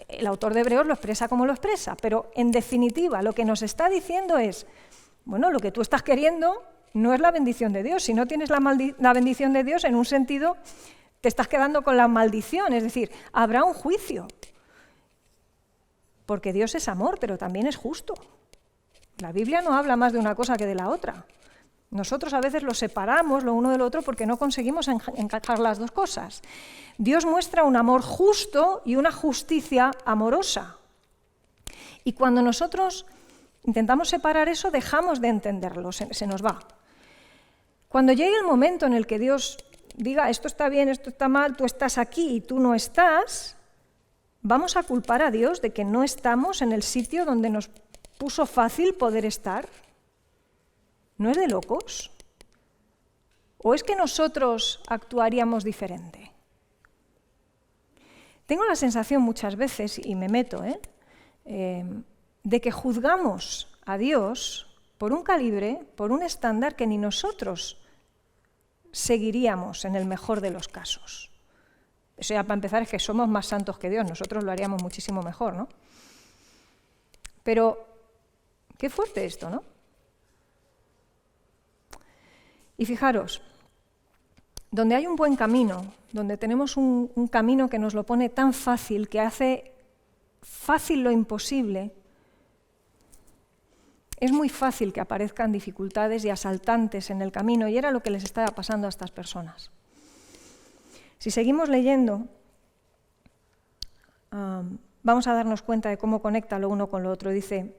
el autor de Hebreos lo expresa como lo expresa, pero en definitiva lo que nos está diciendo es, bueno, lo que tú estás queriendo no es la bendición de Dios, si no tienes la bendición de Dios en un sentido te estás quedando con la maldición, es decir, habrá un juicio. Porque Dios es amor, pero también es justo. La Biblia no habla más de una cosa que de la otra. Nosotros a veces lo separamos lo uno del otro porque no conseguimos encajar las dos cosas. Dios muestra un amor justo y una justicia amorosa. Y cuando nosotros intentamos separar eso, dejamos de entenderlo, se nos va. Cuando llegue el momento en el que Dios diga, esto está bien, esto está mal, tú estás aquí y tú no estás, ¿vamos a culpar a Dios de que no estamos en el sitio donde nos puso fácil poder estar? ¿No es de locos? ¿O es que nosotros actuaríamos diferente? Tengo la sensación muchas veces, y me meto, de que juzgamos a Dios por un calibre, por un estándar que ni nosotros seguiríamos en el mejor de los casos. Eso ya para empezar es que somos más santos que Dios, nosotros lo haríamos muchísimo mejor, ¿no? Pero qué fuerte esto, ¿no? Y fijaros, donde hay un buen camino, donde tenemos un camino que nos lo pone tan fácil, que hace fácil lo imposible, es muy fácil que aparezcan dificultades y asaltantes en el camino, y era lo que les estaba pasando a estas personas. Si seguimos leyendo, vamos a darnos cuenta de cómo conecta lo uno con lo otro. Dice,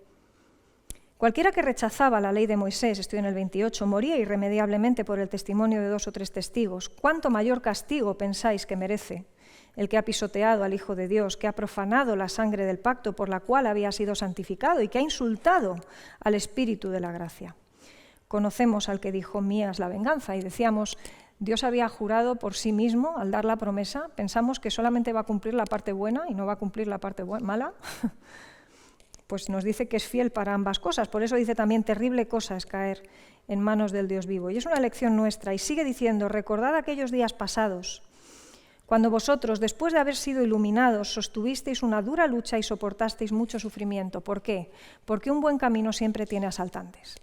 cualquiera que rechazaba la ley de Moisés, estoy en el 28, moría irremediablemente por el testimonio de 2 o 3 testigos. ¿Cuánto mayor castigo pensáis que merece el que ha pisoteado al Hijo de Dios, que ha profanado la sangre del pacto por la cual había sido santificado y que ha insultado al Espíritu de la gracia? Conocemos al que dijo, mía es la venganza, y decíamos, Dios había jurado por sí mismo al dar la promesa, pensamos que solamente va a cumplir la parte buena y no va a cumplir la parte mala. Pues nos dice que es fiel para ambas cosas, por eso dice también, terrible cosa es caer en manos del Dios vivo. Y es una lección nuestra, y sigue diciendo, recordad aquellos días pasados, cuando vosotros, después de haber sido iluminados, sostuvisteis una dura lucha y soportasteis mucho sufrimiento. ¿Por qué? Porque un buen camino siempre tiene asaltantes.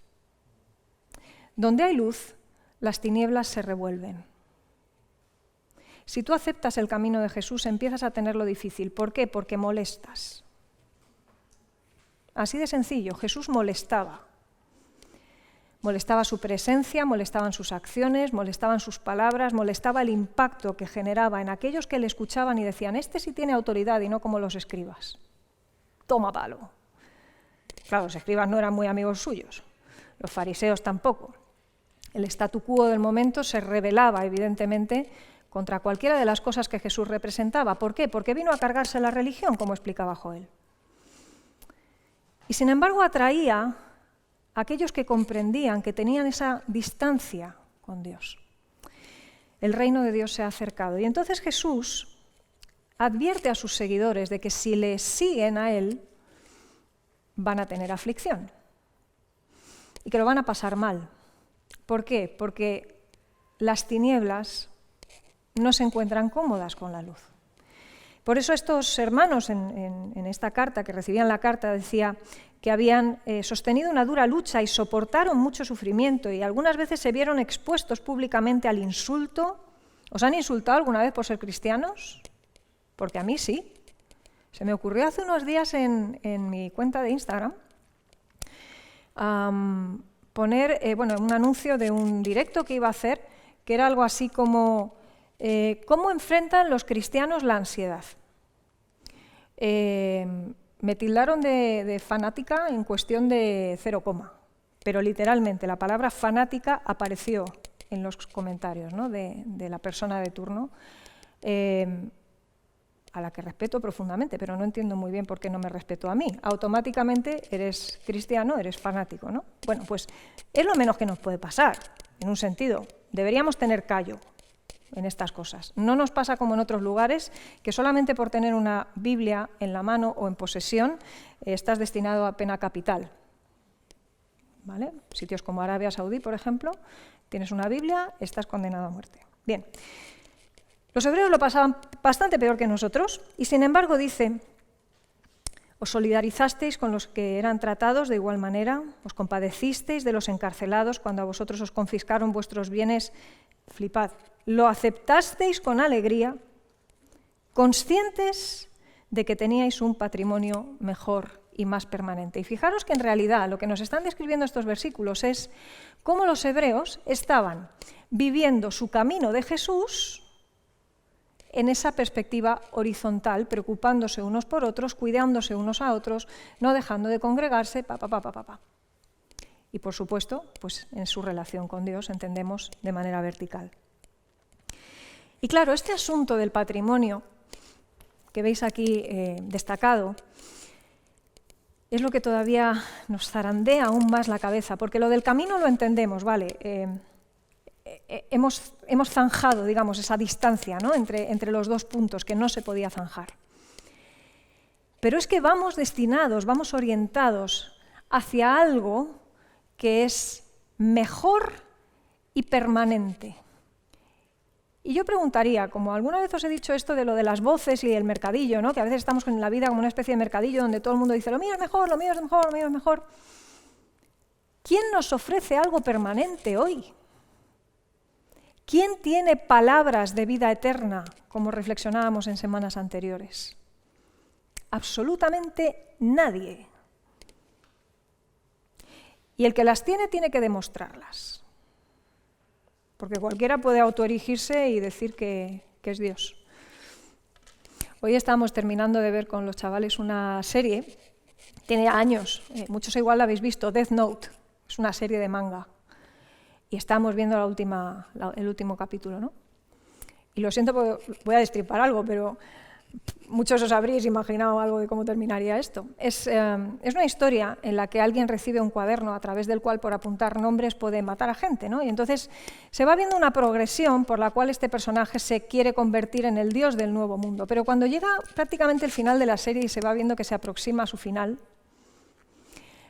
Donde hay luz, las tinieblas se revuelven. Si tú aceptas el camino de Jesús, empiezas a tenerlo difícil. ¿Por qué? Porque molestas. Así de sencillo, Jesús molestaba. molestaba su presencia, molestaban sus acciones, molestaban sus palabras, molestaba el impacto que generaba en aquellos que le escuchaban y decían, este sí tiene autoridad y no como los escribas. Toma palo. Claro, los escribas no eran muy amigos suyos, los fariseos tampoco. El statu quo del momento se rebelaba, evidentemente, contra cualquiera de las cosas que Jesús representaba. ¿Por qué? Porque vino a cargarse la religión, como explicaba Joel. Y sin embargo atraía a aquellos que comprendían, que tenían esa distancia con Dios. El reino de Dios se ha acercado. Y entonces Jesús advierte a sus seguidores de que si le siguen a Él, van a tener aflicción y que lo van a pasar mal. ¿Por qué? Porque las tinieblas no se encuentran cómodas con la luz. Por eso estos hermanos en esta carta, que recibían la carta, decía que habían sostenido una dura lucha y soportaron mucho sufrimiento y algunas veces se vieron expuestos públicamente al insulto. ¿Os han insultado alguna vez por ser cristianos? Porque a mí sí. Se me ocurrió hace unos días en mi cuenta de Instagram poner un anuncio de un directo que iba a hacer, que era algo así como ¿cómo enfrentan los cristianos la ansiedad? Me tildaron de fanática en cuestión de 0, pero literalmente la palabra fanática apareció en los comentarios, ¿no? de la persona de turno, a la que respeto profundamente, pero no entiendo muy bien por qué no me respetó a mí. Automáticamente eres cristiano, eres fanático, ¿no? Bueno, pues es lo menos que nos puede pasar, en un sentido. Deberíamos tener callo en estas cosas. No nos pasa como en otros lugares, que solamente por tener una Biblia en la mano o en posesión estás destinado a pena capital. ¿Vale? Sitios como Arabia Saudí, por ejemplo, tienes una Biblia, estás condenado a muerte. Bien. Los hebreos lo pasaban bastante peor que nosotros y, sin embargo, dice, os solidarizasteis con los que eran tratados de igual manera, os compadecisteis de los encarcelados cuando a vosotros os confiscaron vuestros bienes, flipad, lo aceptasteis con alegría, conscientes de que teníais un patrimonio mejor y más permanente. Y fijaros que en realidad lo que nos están describiendo estos versículos es cómo los hebreos estaban viviendo su camino de Jesús en esa perspectiva horizontal, preocupándose unos por otros, cuidándose unos a otros, no dejando de congregarse, Y por supuesto, pues en su relación con Dios, entendemos, de manera vertical. Y claro, este asunto del patrimonio que veis aquí destacado es lo que todavía nos zarandea aún más la cabeza, porque lo del camino lo entendemos, ¿vale? Hemos zanjado, digamos, esa distancia, ¿no? entre los dos puntos que no se podía zanjar. Pero es que vamos destinados, vamos orientados hacia algo que es mejor y permanente. Y yo preguntaría, como alguna vez os he dicho esto de lo de las voces y el mercadillo, ¿no? Que a veces estamos en la vida como una especie de mercadillo donde todo el mundo dice lo mío es mejor, lo mío es mejor, lo mío es mejor. ¿Quién nos ofrece algo permanente hoy? ¿Quién tiene palabras de vida eterna, como reflexionábamos en semanas anteriores? Absolutamente nadie. Y el que las tiene que demostrarlas. Porque cualquiera puede autoerigirse y decir que es Dios. Hoy estamos terminando de ver con los chavales una serie, tiene años, muchos igual la habéis visto, Death Note, es una serie de manga. Y estamos viendo el último capítulo, ¿no? Y lo siento porque voy a destripar algo, pero muchos os habréis imaginado algo de cómo terminaría esto. Es una historia en la que alguien recibe un cuaderno a través del cual por apuntar nombres puede matar a gente, ¿no? Y entonces se va viendo una progresión por la cual este personaje se quiere convertir en el dios del nuevo mundo. Pero cuando llega prácticamente el final de la serie y se va viendo que se aproxima a su final,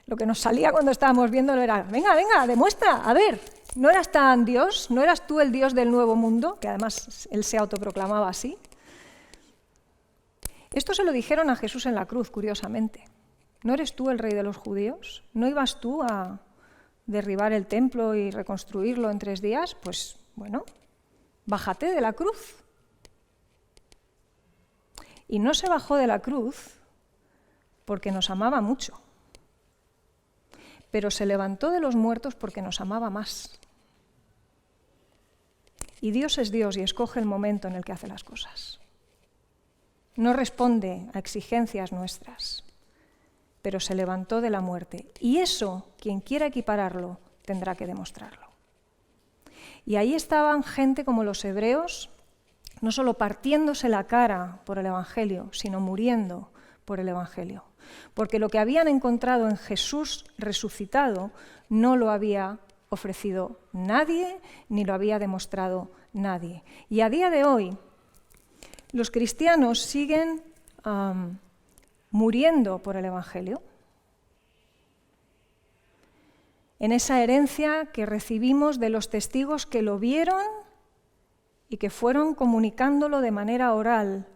lo que nos salía cuando estábamos viéndolo era, venga, demuestra, a ver, ¿no eras tan Dios? ¿No eras tú el Dios del nuevo mundo? Que además él se autoproclamaba así. Esto se lo dijeron a Jesús en la cruz, curiosamente. ¿No eres tú el rey de los judíos? ¿No ibas tú a derribar el templo y reconstruirlo en 3 días? Pues, bueno, bájate de la cruz. Y no se bajó de la cruz porque nos amaba mucho. pero se levantó de los muertos porque nos amaba más. Y Dios es Dios y escoge el momento en el que hace las cosas. No responde a exigencias nuestras, pero se levantó de la muerte. Y eso, quien quiera equipararlo, tendrá que demostrarlo. Y ahí estaban gente como los hebreos, no solo partiéndose la cara por el Evangelio, sino muriendo por el Evangelio. Porque lo que habían encontrado en Jesús resucitado no lo había ofrecido nadie, ni lo había demostrado nadie. Y a día de hoy, los cristianos siguen muriendo por el Evangelio. En esa herencia que recibimos de los testigos que lo vieron y que fueron comunicándolo de manera oral.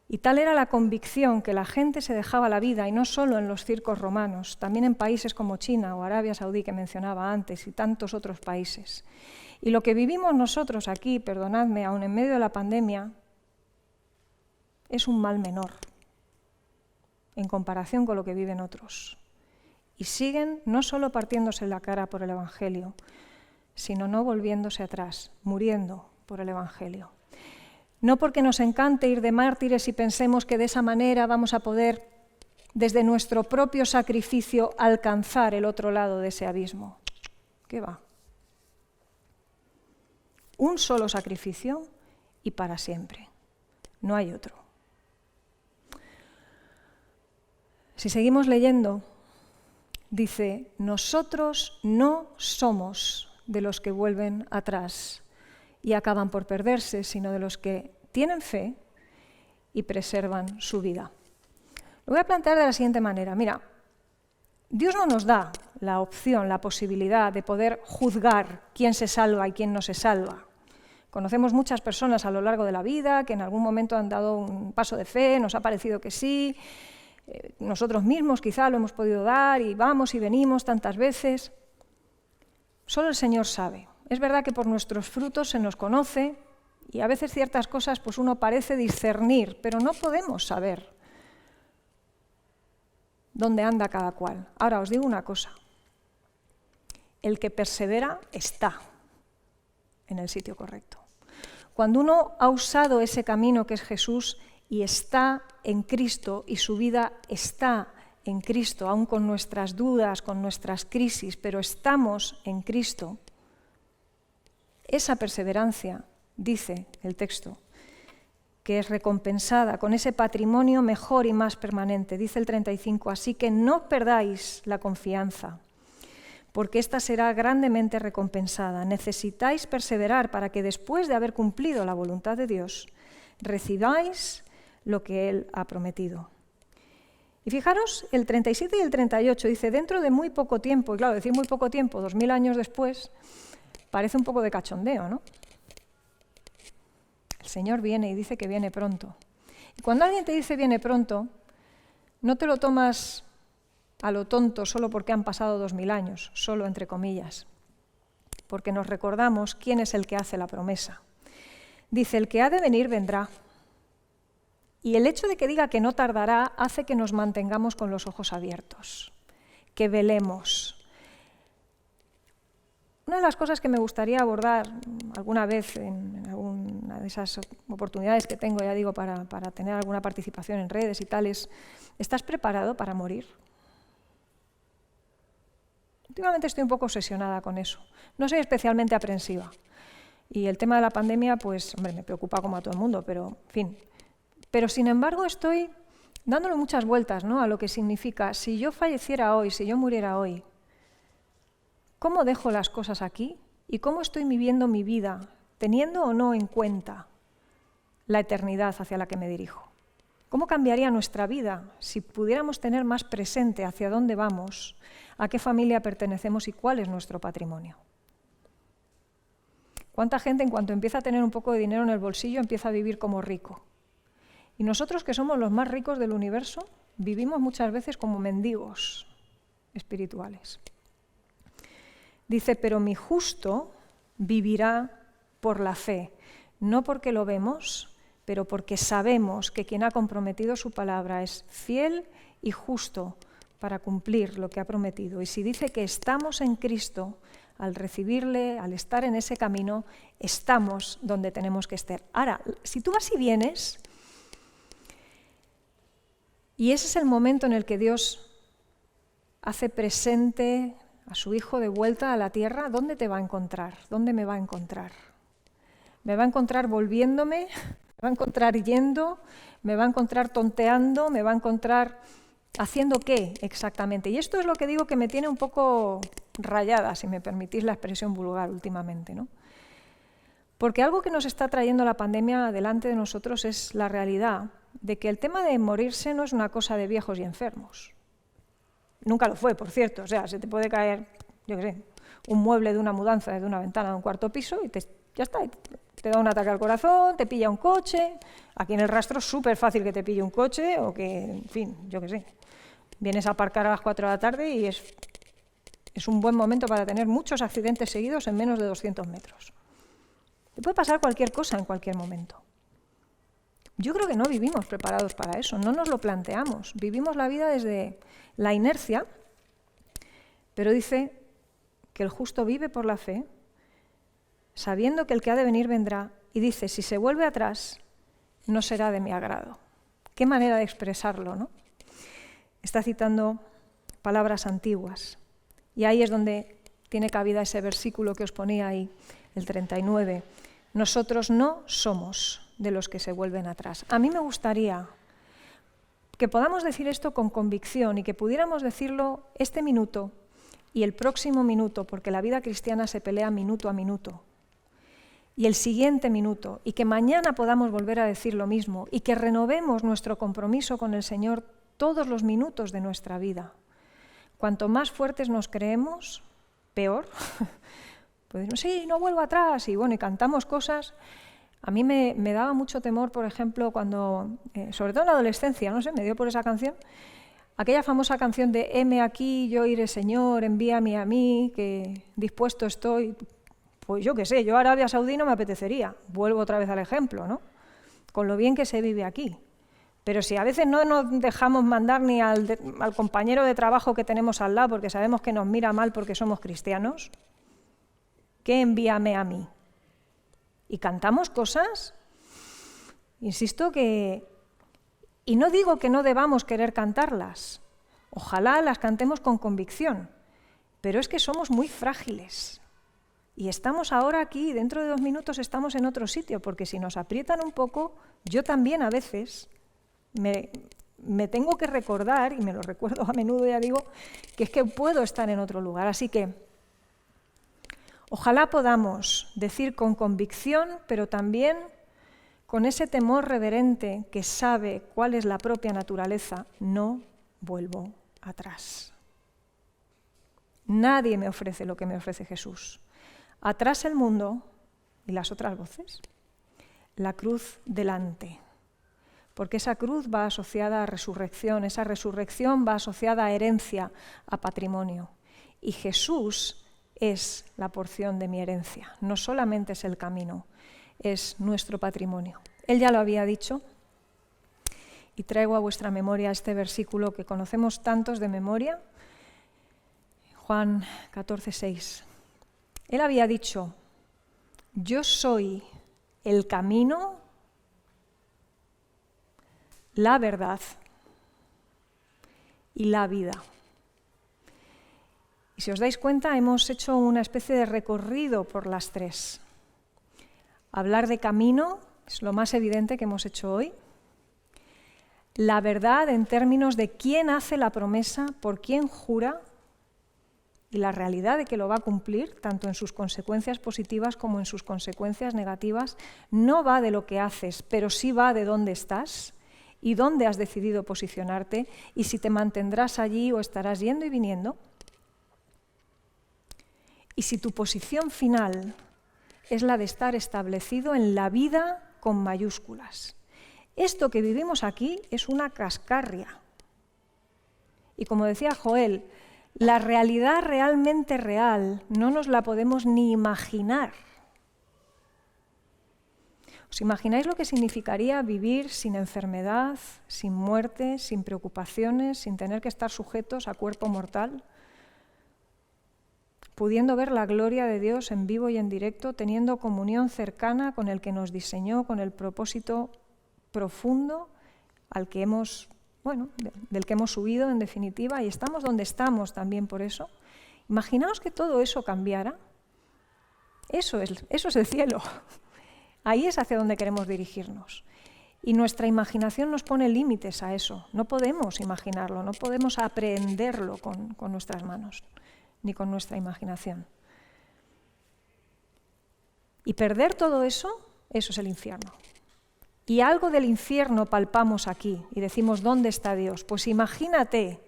Y tal era la convicción que la gente se dejaba la vida, y no solo en los circos romanos, también en países como China o Arabia Saudí, que mencionaba antes, y tantos otros países. Y lo que vivimos nosotros aquí, perdonadme, aún en medio de la pandemia, es un mal menor en comparación con lo que viven otros. Y siguen no solo partiéndose la cara por el Evangelio, sino no volviéndose atrás, muriendo por el Evangelio. No porque nos encante ir de mártires y pensemos que de esa manera vamos a poder, desde nuestro propio sacrificio, alcanzar el otro lado de ese abismo. ¿Qué va? Un solo sacrificio y para siempre. No hay otro. Si seguimos leyendo, dice, nosotros no somos de los que vuelven atrás y acaban por perderse, sino de los que tienen fe y preservan su vida. Lo voy a plantear de la siguiente manera. Mira, Dios no nos da la opción, la posibilidad de poder juzgar quién se salva y quién no se salva. Conocemos muchas personas a lo largo de la vida que en algún momento han dado un paso de fe, nos ha parecido que sí, nosotros mismos quizá lo hemos podido dar y vamos y venimos tantas veces. Solo el Señor sabe. Es verdad que por nuestros frutos se nos conoce y a veces ciertas cosas pues uno parece discernir, pero no podemos saber dónde anda cada cual. Ahora os digo una cosa, el que persevera está en el sitio correcto. Cuando uno ha usado ese camino que es Jesús y está en Cristo y su vida está en Cristo, aun con nuestras dudas, con nuestras crisis, pero estamos en Cristo, esa perseverancia, dice el texto, que es recompensada con ese patrimonio mejor y más permanente. Dice el 35, así que no perdáis la confianza, porque ésta será grandemente recompensada. Necesitáis perseverar para que después de haber cumplido la voluntad de Dios, recibáis lo que Él ha prometido. Y fijaros, el 37 y el 38 dice, dentro de muy poco tiempo, y claro, decir muy poco tiempo, 2000 años después, parece un poco de cachondeo, ¿no? El Señor viene y dice que viene pronto. Y cuando alguien te dice viene pronto, no te lo tomas a lo tonto solo porque han pasado 2000 años, solo entre comillas, porque nos recordamos quién es el que hace la promesa. Dice, el que ha de venir vendrá. Y el hecho de que diga que no tardará hace que nos mantengamos con los ojos abiertos, que velemos. Una de las cosas que me gustaría abordar alguna vez en alguna de esas oportunidades que tengo, ya digo, para tener alguna participación en redes y tal, es, ¿estás preparado para morir? Últimamente estoy un poco obsesionada con eso. No soy especialmente aprensiva. Y el tema de la pandemia, pues, hombre, me preocupa como a todo el mundo, pero, en fin. Pero, sin embargo, estoy dándole muchas vueltas, ¿no?, a lo que significa, si yo falleciera hoy, si yo muriera hoy, ¿cómo dejo las cosas aquí? ¿Y cómo estoy viviendo mi vida, teniendo o no en cuenta la eternidad hacia la que me dirijo? ¿Cómo cambiaría nuestra vida si pudiéramos tener más presente hacia dónde vamos, a qué familia pertenecemos y cuál es nuestro patrimonio? ¿Cuánta gente, en cuanto empieza a tener un poco de dinero en el bolsillo, empieza a vivir como rico? Y nosotros, que somos los más ricos del universo, vivimos muchas veces como mendigos espirituales. Dice, pero mi justo vivirá por la fe, no porque lo vemos, pero porque sabemos que quien ha comprometido su palabra es fiel y justo para cumplir lo que ha prometido. Y si dice que estamos en Cristo, al recibirle, al estar en ese camino, estamos donde tenemos que estar. Ahora, si tú vas y vienes, y ese es el momento en el que Dios hace presente a su Hijo de vuelta a la tierra, ¿dónde te va a encontrar? ¿Dónde me va a encontrar? ¿Me va a encontrar volviéndome? ¿Me va a encontrar yendo? ¿Me va a encontrar tonteando? ¿Me va a encontrar haciendo qué exactamente? Y esto es lo que digo que me tiene un poco rayada, si me permitís la expresión vulgar últimamente, ¿no? Porque algo que nos está trayendo la pandemia delante de nosotros es la realidad de que el tema de morirse no es una cosa de viejos y enfermos. Nunca lo fue, por cierto. O sea, se te puede caer, yo qué sé, un mueble de una mudanza desde una ventana de un cuarto piso y ya está. Te da un ataque al corazón, te pilla un coche. Aquí en el Rastro es súper fácil que te pille un coche o que, en fin, yo qué sé. Vienes a aparcar a las 4 de la tarde y es un buen momento para tener muchos accidentes seguidos en menos de 200 metros. Te puede pasar cualquier cosa en cualquier momento. Yo creo que no vivimos preparados para eso, no nos lo planteamos. Vivimos la vida desde la inercia, pero dice que el justo vive por la fe, sabiendo que el que ha de venir vendrá, y dice, si se vuelve atrás, no será de mi agrado. Qué manera de expresarlo, ¿no? Está citando palabras antiguas. Y ahí es donde tiene cabida ese versículo que os ponía ahí, el 39. Nosotros no somos de los que se vuelven atrás. A mí me gustaría que podamos decir esto con convicción y que pudiéramos decirlo este minuto y el próximo minuto, porque la vida cristiana se pelea minuto a minuto, y el siguiente minuto, y que mañana podamos volver a decir lo mismo, y que renovemos nuestro compromiso con el Señor todos los minutos de nuestra vida. Cuanto más fuertes nos creemos, peor. Pues sí, no vuelvo atrás, y bueno, y cantamos cosas. A mí me daba mucho temor, por ejemplo, cuando, sobre todo en la adolescencia, no sé, me dio por esa canción, aquella famosa canción de heme aquí, yo iré Señor, envíame a mí, que dispuesto estoy. Pues yo qué sé, yo a Arabia Saudí no me apetecería, vuelvo otra vez al ejemplo, ¿no? Con lo bien que se vive aquí. Pero si a veces no nos dejamos mandar ni al compañero de trabajo que tenemos al lado porque sabemos que nos mira mal porque somos cristianos, ¿qué envíame a mí? Y cantamos cosas, insisto que... Y no digo que no debamos querer cantarlas, ojalá las cantemos con convicción, pero es que somos muy frágiles. Y estamos ahora aquí, dentro de 2 minutos estamos en otro sitio, porque si nos aprietan un poco, yo también a veces me tengo que recordar, y me lo recuerdo a menudo, ya digo, que es que puedo estar en otro lugar. Así que ojalá podamos decir con convicción, pero también con ese temor reverente que sabe cuál es la propia naturaleza, no vuelvo atrás. Nadie me ofrece lo que me ofrece Jesús. Atrás el mundo y las otras voces, la cruz delante, porque esa cruz va asociada a resurrección, esa resurrección va asociada a herencia, a patrimonio. Y Jesús es la porción de mi herencia, no solamente es el camino, es nuestro patrimonio. Él ya lo había dicho, y traigo a vuestra memoria este versículo que conocemos tantos de memoria, Juan 14:6. Él había dicho, yo soy el camino, la verdad y la vida. Y si os dais cuenta, hemos hecho una especie de recorrido por las tres. Hablar de camino es lo más evidente que hemos hecho hoy. La verdad en términos de quién hace la promesa, por quién jura, y la realidad de que lo va a cumplir, tanto en sus consecuencias positivas como en sus consecuencias negativas, no va de lo que haces, pero sí va de dónde estás y dónde has decidido posicionarte y si te mantendrás allí o estarás yendo y viniendo. Y si tu posición final es la de estar establecido en la vida con mayúsculas. Esto que vivimos aquí es una cascarria. Y como decía Joel, la realidad realmente real no nos la podemos ni imaginar. O ¿Os imagináis lo que significaría vivir sin enfermedad, sin muerte, sin preocupaciones, sin tener que estar sujetos a cuerpo mortal? Pudiendo ver la gloria de Dios en vivo y en directo, teniendo comunión cercana con el que nos diseñó, con el propósito profundo al que del que hemos huido en definitiva, y estamos donde estamos también por eso. Imaginaos que todo eso cambiara. Eso es el cielo. Ahí es hacia donde queremos dirigirnos. Y nuestra imaginación nos pone límites a eso. No podemos imaginarlo, no podemos aprehenderlo con nuestras manos, ni con nuestra imaginación. Y perder todo eso es el infierno. Y algo del infierno palpamos aquí y decimos, ¿dónde está Dios? Pues imagínate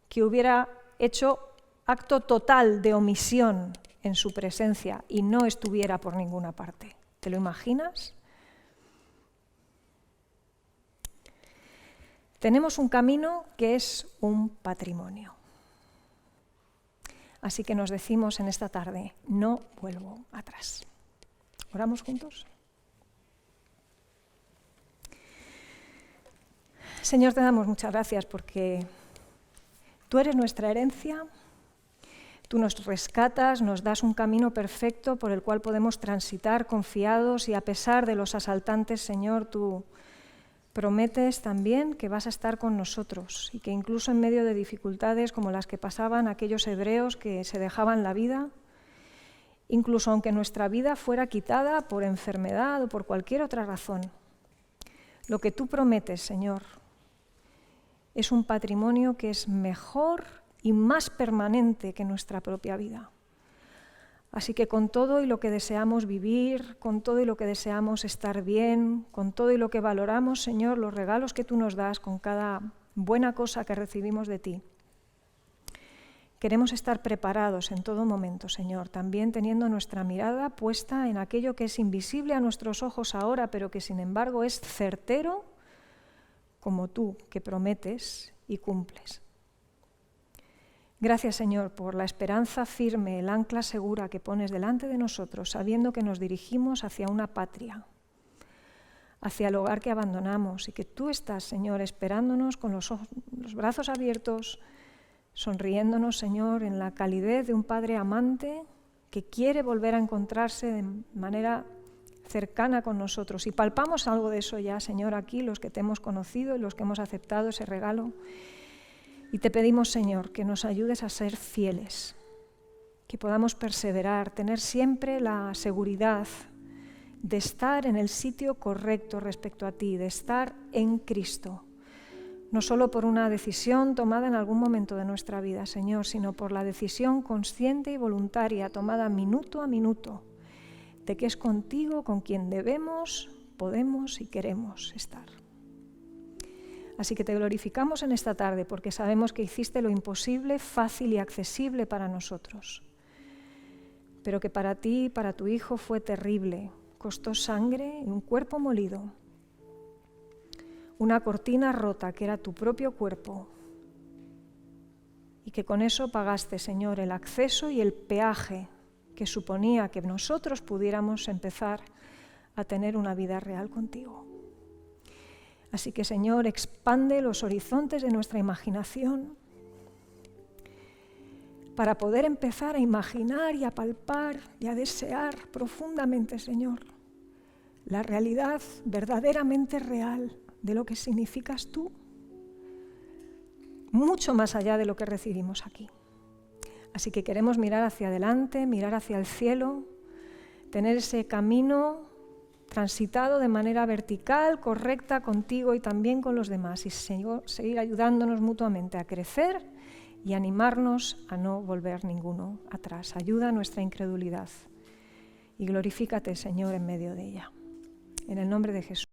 que hubiera hecho acto total de omisión en su presencia y no estuviera por ninguna parte. ¿Te lo imaginas? Tenemos un camino que es un patrimonio. Así que nos decimos en esta tarde, no vuelvo atrás. ¿Oramos juntos? Señor, te damos muchas gracias porque tú eres nuestra herencia, tú nos rescatas, nos das un camino perfecto por el cual podemos transitar confiados y a pesar de los asaltantes, Señor, tú prometes también que vas a estar con nosotros y que incluso en medio de dificultades como las que pasaban aquellos hebreos que se dejaban la vida, incluso aunque nuestra vida fuera quitada por enfermedad o por cualquier otra razón, lo que tú prometes, Señor, es un patrimonio que es mejor y más permanente que nuestra propia vida. Así que con todo y lo que deseamos vivir, con todo y lo que deseamos estar bien, con todo y lo que valoramos, Señor, los regalos que tú nos das con cada buena cosa que recibimos de ti, queremos estar preparados en todo momento, Señor, también teniendo nuestra mirada puesta en aquello que es invisible a nuestros ojos ahora, pero que sin embargo es certero como tú, que prometes y cumples. Gracias, Señor, por la esperanza firme, el ancla segura que pones delante de nosotros, sabiendo que nos dirigimos hacia una patria, hacia el hogar que abandonamos y que tú estás, Señor, esperándonos con los brazos abiertos, sonriéndonos, Señor, en la calidez de un Padre amante que quiere volver a encontrarse de manera cercana con nosotros. Y palpamos algo de eso ya, Señor, aquí, los que te hemos conocido y los que hemos aceptado ese regalo. Y te pedimos, Señor, que nos ayudes a ser fieles, que podamos perseverar, tener siempre la seguridad de estar en el sitio correcto respecto a ti, de estar en Cristo, no solo por una decisión tomada en algún momento de nuestra vida, Señor, sino por la decisión consciente y voluntaria tomada minuto a minuto, de que es contigo con quien debemos, podemos y queremos estar. Así que te glorificamos en esta tarde porque sabemos que hiciste lo imposible fácil y accesible para nosotros, pero que para ti y para tu Hijo fue terrible, costó sangre y un cuerpo molido, una cortina rota que era tu propio cuerpo y que con eso pagaste, Señor, el acceso y el peaje que suponía que nosotros pudiéramos empezar a tener una vida real contigo. Así que, Señor, expande los horizontes de nuestra imaginación para poder empezar a imaginar y a palpar y a desear profundamente, Señor, la realidad verdaderamente real de lo que significas tú, mucho más allá de lo que recibimos aquí. Así que queremos mirar hacia adelante, mirar hacia el cielo, tener ese camino transitado de manera vertical, correcta contigo y también con los demás, y seguir ayudándonos mutuamente a crecer y animarnos a no volver ninguno atrás. Ayuda a nuestra incredulidad y glorifícate, Señor, en medio de ella. En el nombre de Jesús.